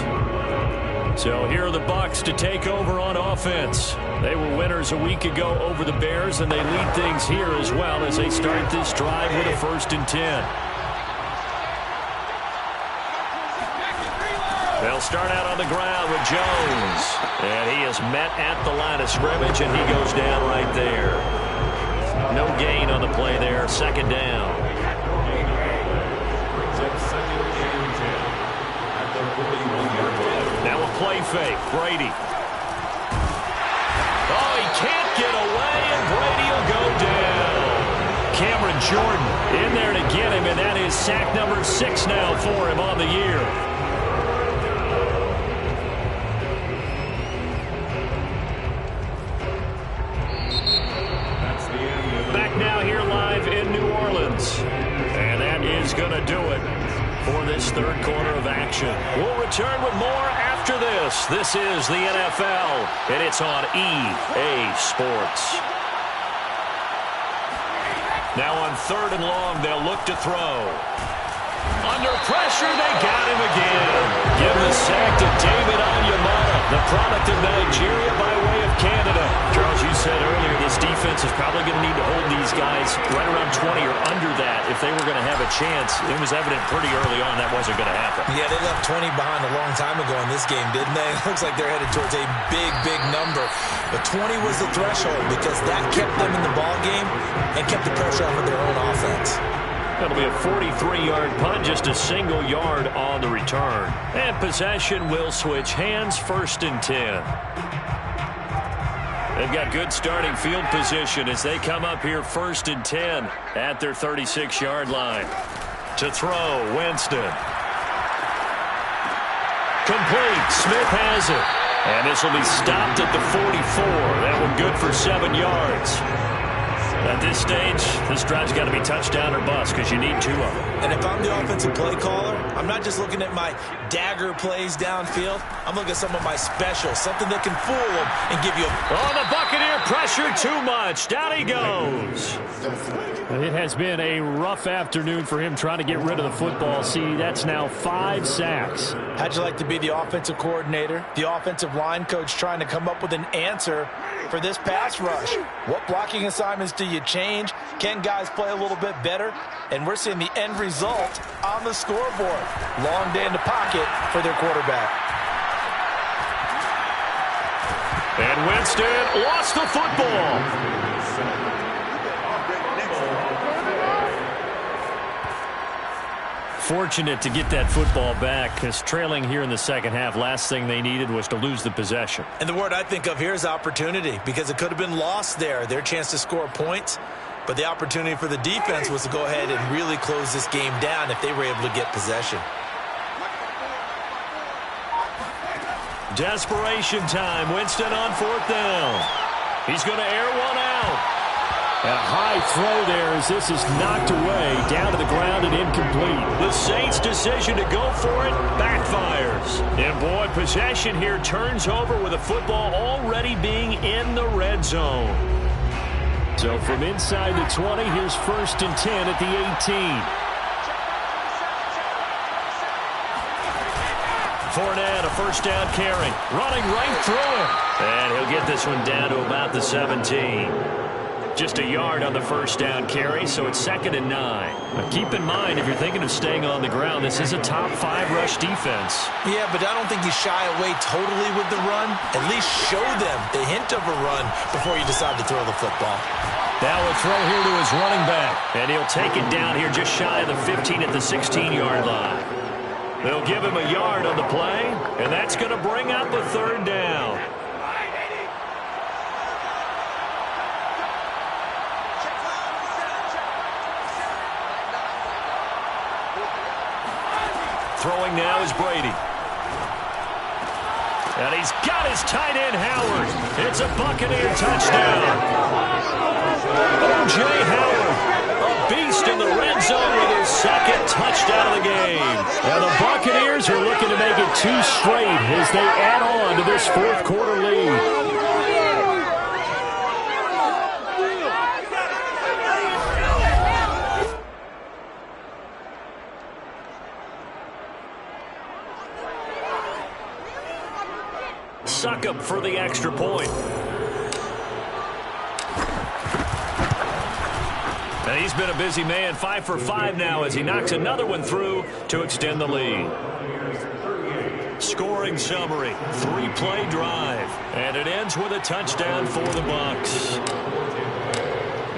Speaker 1: So here are the Bucs to take over on offense. They were winners a week ago over the Bears, and they lead things here as well as they start this drive with a 1st and 10. They'll start out on the ground with Jones. And he is met at the line of scrimmage, and he goes down right there. No gain on the play there. 2nd down. Now a play fake. Brady. Oh, he can't get away, and Brady will go down. Cameron Jordan in there to get him, and that is sack number 6 now for him on the year. return with more after this. This is the NFL, and it's on EA Sports. Now on 3rd and long, they'll look to throw. Under pressure, they got him again. Give the sack to David Onyemata, the product of Nigeria by way of Canada. Charles, you said earlier this defense is probably going to need to hold these guys right around 20 or under that if they were going to have a chance. It was evident pretty early on that wasn't going to happen.
Speaker 2: Yeah, they left 20 behind a long time ago in this game, didn't they? It looks like they're headed towards a big, big number. But 20 was the threshold because that kept them in the ball game and kept the pressure off of their own offense.
Speaker 1: That'll be a 43-yard punt, just a single yard on the return. And possession will switch hands, 1st and 10. They've got good starting field position as they come up here 1st and 10 at their 36-yard line. To throw, Winston. Complete. Smith has it. And this will be stopped at the 44. That one good for 7 yards. At this stage, this drive's got to be touchdown or bust because you need 2 of them.
Speaker 2: And if I'm the offensive play caller, I'm not just looking at my dagger plays downfield. I'm looking at some of my specials, something that can fool them and give you a...
Speaker 1: Oh, the Buccaneer pressure too much. Down he goes.
Speaker 3: It has been a rough afternoon for him trying to get rid of the football. See, that's now 5 sacks.
Speaker 2: How'd you like to be the offensive coordinator, the offensive line coach trying to come up with an answer for this pass rush? What blocking assignments do you change? Can guys play a little bit better? And we're seeing the end result on the scoreboard. Long day in the pocket for their quarterback.
Speaker 1: And Winston lost the football.
Speaker 3: Fortunate to get that football back because trailing here in the second half, last thing they needed was to lose the possession.
Speaker 2: And the word I think of here is opportunity because it could have been lost there, their chance to score points. But the opportunity for the defense was to go ahead and really close this game down if they were able to get possession.
Speaker 1: Desperation time. Winston on 4th down. He's going to air one out.
Speaker 3: A high throw there as this is knocked away, down to the ground and incomplete.
Speaker 1: The Saints' decision to go for it backfires. And boy, possession here turns over with the football already being in the red zone.
Speaker 3: So from inside the 20, here's 1st and 10 at the 18.
Speaker 1: Fournette, a 1st down carry, running right through him. And he'll get this one down to about the 17. Just a yard on the 1st down carry, so it's 2nd and 9. Now keep in mind, if you're thinking of staying on the ground, this is a top 5 rush defense.
Speaker 2: Yeah, but I don't think you shy away totally with the run. At least show them the hint of a run before you decide to throw the football.
Speaker 1: Now a throw here to his running back, and he'll take it down here just shy of the 15 at the 16-yard line. They'll give him a yard on the play, and that's going to bring up a 3rd down. Throwing now is Brady. And he's got his tight end, Howard. It's a Buccaneer touchdown. O.J. Howard, a beast in the red zone with his 2nd touchdown of the game.
Speaker 3: And the Buccaneers are looking to make it 2 straight as they add on to this 4th quarter lead.
Speaker 1: Succop for the extra point. And he's been a busy man, 5 for 5 now as he knocks another one through to extend the lead. Scoring summary, 3-play drive, and it ends with a touchdown for the Bucs.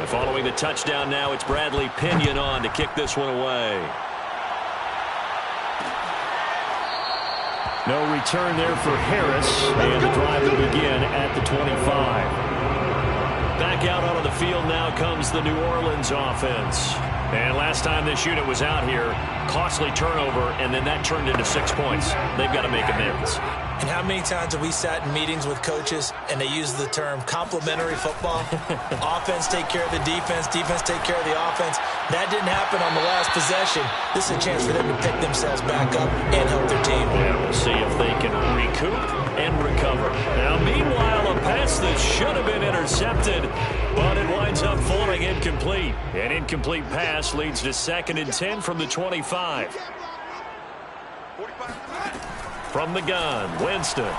Speaker 1: And following the touchdown now, it's Bradley Pinion on to kick this one away.
Speaker 3: No return there for Harris, and the drive will begin at the 25.
Speaker 1: back out onto the field now comes the New Orleans offense. And last time this unit was out here, costly turnover, and then that turned into 6 points. They've got to make amends.
Speaker 2: And how many times have we sat in meetings with coaches and they use the term complementary football? Offense take care of the defense, defense take care of the offense. That didn't happen on the last possession. This is a chance for them to pick themselves back up and help their team.
Speaker 1: Yeah, we'll see if they can recoup and recover. Now, meanwhile, a pass that should have been intercepted, but it winds up falling incomplete. An incomplete pass leads to 2nd and 10 from the 25. From the gun, Winston. And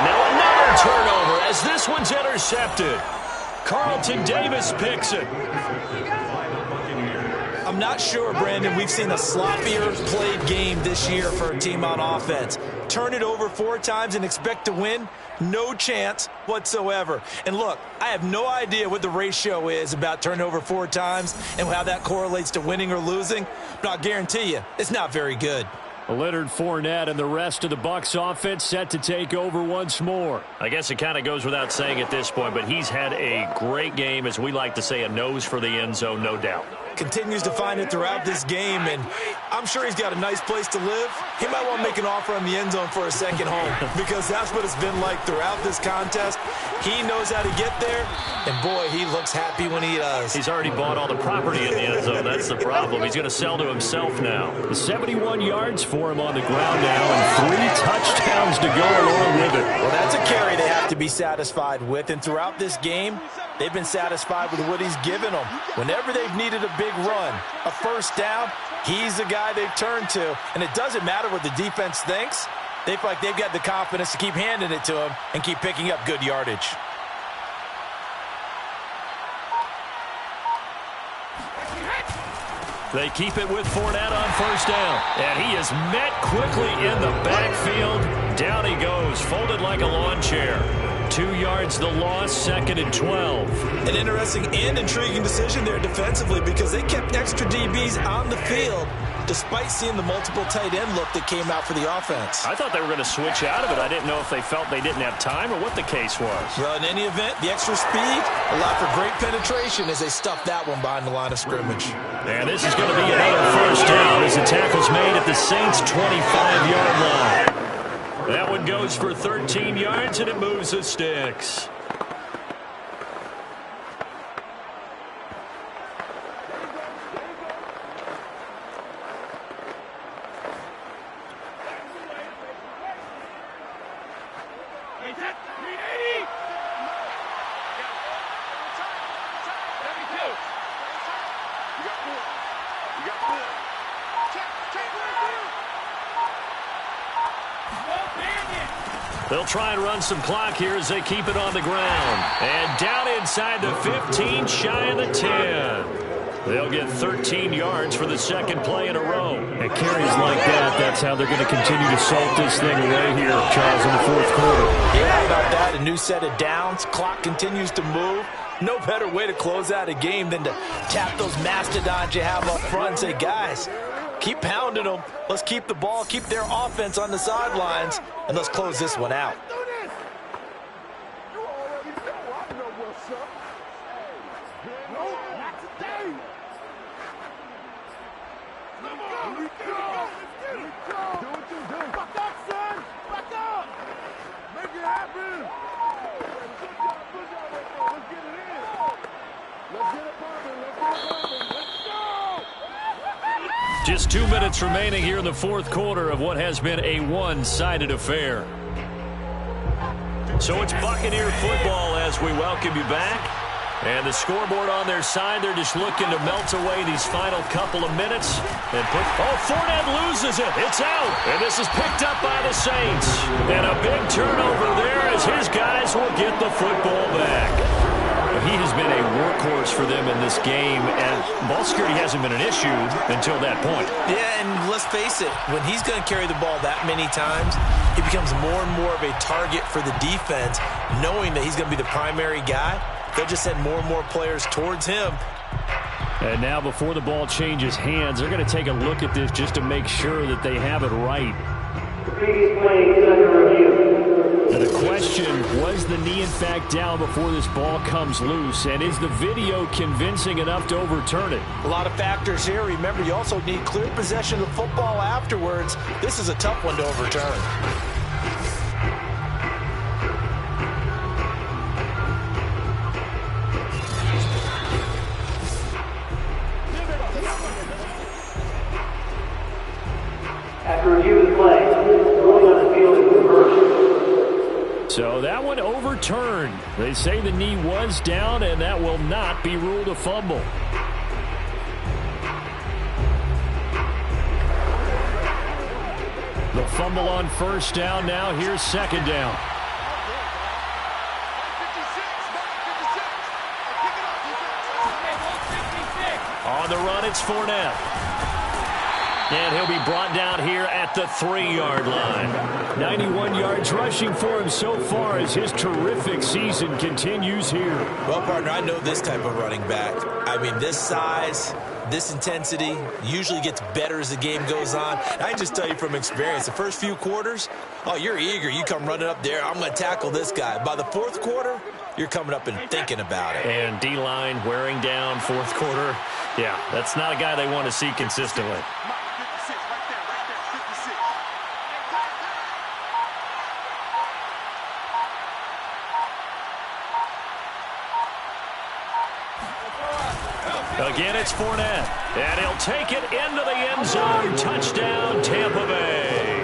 Speaker 1: now another turnover as this one's intercepted. Carlton Davis picks it.
Speaker 2: I'm not sure, Brandon, we've seen a sloppier played game this year for a team on offense. Turn it over 4 times and expect to win? No chance whatsoever. And look, I have no idea what the ratio is about turning over 4 times and how that correlates to winning or losing, but I'll guarantee you it's not very good.
Speaker 3: Leonard Fournette and the rest of the Bucs offense set to take over once more.
Speaker 1: I guess it kind of goes without saying at this point, but he's had a great game, as we like to say, a nose for the end zone, no doubt.
Speaker 2: Continues to find it throughout this game, and I'm sure he's got a nice place to live. He might want to make an offer on the end zone for a second home because that's what it's been like throughout this contest. He knows how to get there, and boy, he looks happy when he does.
Speaker 1: He's already bought all the property in the end zone. That's the problem. He's going to sell to himself now.
Speaker 3: 71 yards for him on the ground now and 3 touchdowns to go along with it.
Speaker 2: Well, that's a carry they have to be satisfied with, and throughout this game, they've been satisfied with what he's given them. Whenever they've needed a big run, a first down, he's the guy they've turned to. And it doesn't matter what the defense thinks. They feel like they've got the confidence to keep handing it to him and keep picking up good yardage.
Speaker 1: They keep it with Fournette on first down. And he is met quickly in the backfield. Down he goes, folded like a lawn chair. 2 yards the loss, 2nd and 12.
Speaker 2: An interesting and intriguing decision there defensively because they kept extra DBs on the field despite seeing the multiple tight end look that came out for the offense.
Speaker 1: I thought they were going to switch out of it. I didn't know if they felt they didn't have time or what the case was.
Speaker 2: Well, in any event, the extra speed allowed for great penetration as they stuffed that one behind the line of scrimmage.
Speaker 1: And this is going to be another first down as the tackle's made at the Saints' 25-yard line. That one goes for 13 yards, and it moves the sticks. They'll try and run some clock here as they keep it on the ground. And down inside the 15, shy of the 10. They'll get 13 yards for the second play in a row.
Speaker 3: And carries like that, that's how they're going to continue to salt this thing away here, Charles, in the fourth quarter.
Speaker 2: Yeah, how about that? A new set of downs. Clock continues to move. No better way to close out a game than to tap those mastodons you have up front and say, guys, keep pounding them. Let's keep the ball, keep their offense on the sidelines, and let's close this one out.
Speaker 1: Just 2 minutes remaining here in the fourth quarter of what has been a one-sided affair. So it's Buccaneer football as we welcome you back. And the scoreboard on their side, they're just looking to melt away these final couple of minutes. And Fournette loses it. It's out. And this is picked up by the Saints. And a big turnover there as his guys will get the football back. He has been a workhorse for them in this game, and ball security hasn't been an issue until that point.
Speaker 2: Yeah, and let's face it, when he's going to carry the ball that many times, he becomes more and more of a target for the defense, knowing that he's going to be the primary guy. They'll just send more and more players towards him.
Speaker 3: And now before the ball changes hands, they're going to take a look at this just to make sure that they have it right.
Speaker 5: The previous play is under review.
Speaker 3: And the question, was the knee in fact down before this ball comes loose? And is the video convincing enough to overturn it?
Speaker 2: A lot of factors here. Remember, you also need clear possession of the football afterwards. This is a tough one to overturn.
Speaker 5: After review of the play, ruling on the field is reversed.
Speaker 3: So that one overturned. They say the knee was down, and that will not be ruled a fumble. The fumble on first down. Now here's second down. On the run, it's Fournette. And he'll be brought down here at the 3-yard line. 91 yards rushing for him so far as his terrific season continues here.
Speaker 2: Well, partner, I know this type of running back. I mean, this size, this intensity usually gets better as the game goes on. I just tell you from experience, the first few quarters, oh, you're eager. You come running up there, I'm going to tackle this guy. By the fourth quarter, you're coming up and thinking about it.
Speaker 3: And D-line wearing down fourth quarter. Yeah, that's not a guy they want to see consistently. Again, it's Fournette, and he'll take it into the end zone. Touchdown, Tampa Bay.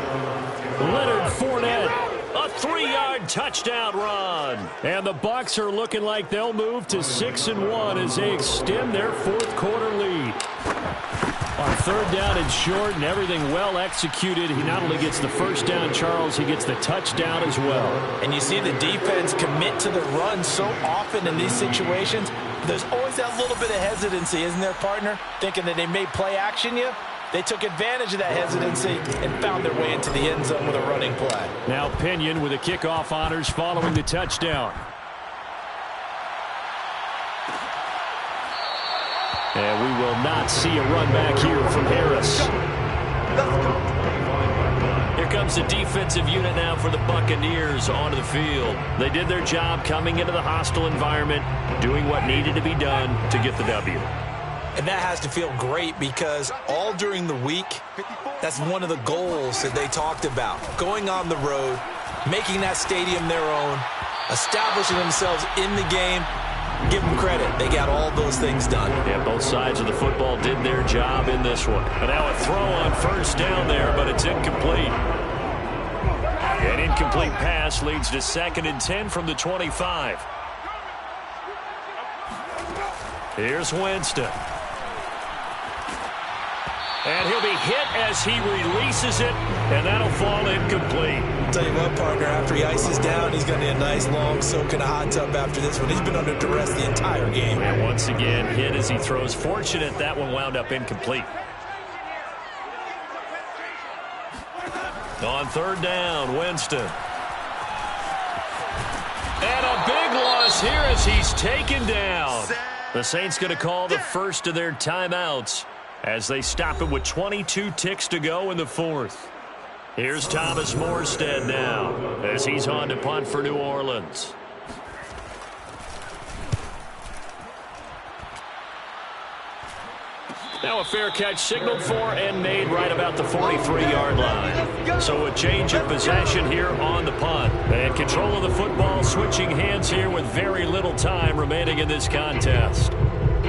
Speaker 3: Leonard Fournette, a 3-yard touchdown run. And the Bucs are looking like they'll move to 6-1 as they extend their fourth quarter lead. On third down and short, and everything well executed. He not only gets the first down, Charles, he gets the touchdown as well.
Speaker 2: And you see the defense commit to the run so often in these situations. There's always that little bit of hesitancy, isn't there, partner? Thinking that they may play action you. They took advantage of that hesitancy and found their way into the end zone with a running play.
Speaker 3: Now Pinion with the kickoff honors following the touchdown. And we will not see a run back here from Harris. Here comes the defensive unit now for the Buccaneers onto the field. They did their job coming into the hostile environment, doing what needed to be done to get the W.
Speaker 2: And that has to feel great because all during the week, that's one of the goals that they talked about. Going on the road, making that stadium their own, establishing themselves in the game. Give them credit. They got all those things done.
Speaker 3: Yeah, both sides of the football did their job in this one. And now a throw on first down there, but it's incomplete. An incomplete pass leads to 2nd and 10 from the 25. Here's Winston. And he'll be hit as he releases it, and that'll fall incomplete.
Speaker 2: Tell you what, partner, after he ices down, he's going to need a nice long soak in a hot tub after this one. He's been under duress the entire game.
Speaker 3: And once again, hit as he throws. Fortunate that one wound up incomplete. On third down, Winston. And a big loss here as he's taken down. The Saints going to call the first of their timeouts as they stop it with 22 ticks to go in the fourth. Here's Thomas Morstead now as he's on to punt for New Orleans. Now a fair catch signaled for and made right about the 43-yard line. So a change of possession here on the punt. And control of the football switching hands here with very little time remaining in this contest.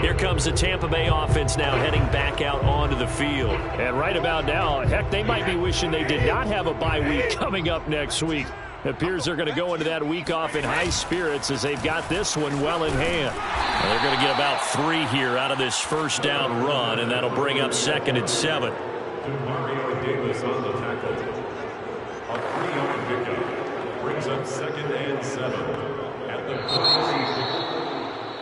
Speaker 3: Here comes the Tampa Bay offense now heading back out onto the field. And right about now, heck, they might be wishing they did not have a bye week coming up next week. It appears they're going to go into that week off in high spirits as they've got this one well in hand. And they're going to get about 3 here out of this first down run, and that'll bring up 2nd and 7.
Speaker 4: Mario Davis on the tackle. A 3-yard pickup brings up 2nd and 7 at the 46.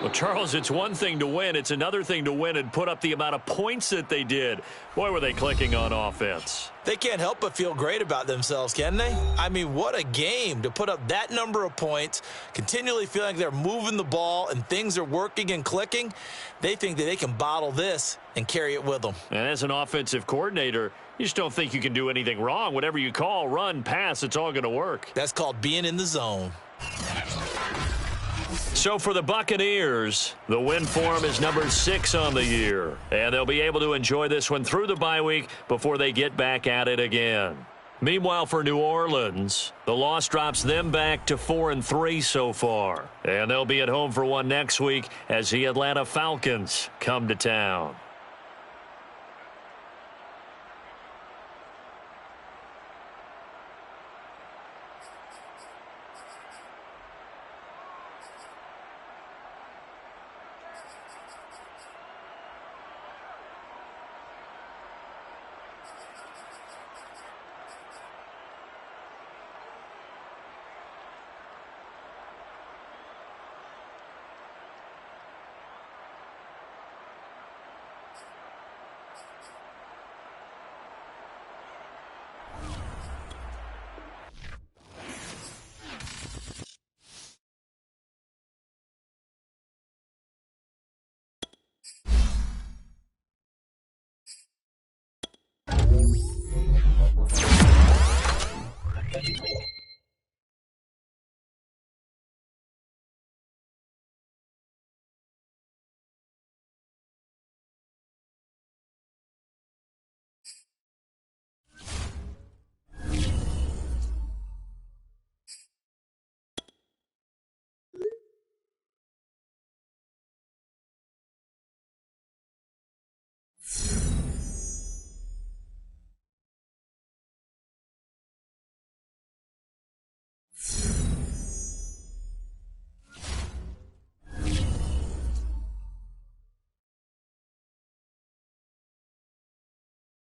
Speaker 1: Well, Charles, it's one thing to win. It's another thing to win and put up the amount of points that they did. Boy, were they clicking on offense.
Speaker 2: They can't help but feel great about themselves, can they? I mean, what a game to put up that number of points, continually feeling like they're moving the ball and things are working and clicking. They think that they can bottle this and carry it with them.
Speaker 1: And as an offensive coordinator, you just don't think you can do anything wrong. Whatever you call, run, pass, it's all going to work.
Speaker 2: That's called being in the zone.
Speaker 1: So for the Buccaneers, the win form is number 6 on the year. And they'll be able to enjoy this one through the bye week before they get back at it again. Meanwhile, for New Orleans, the loss drops them back to 4-3 so far. And they'll be at home for one next week as the Atlanta Falcons come to town.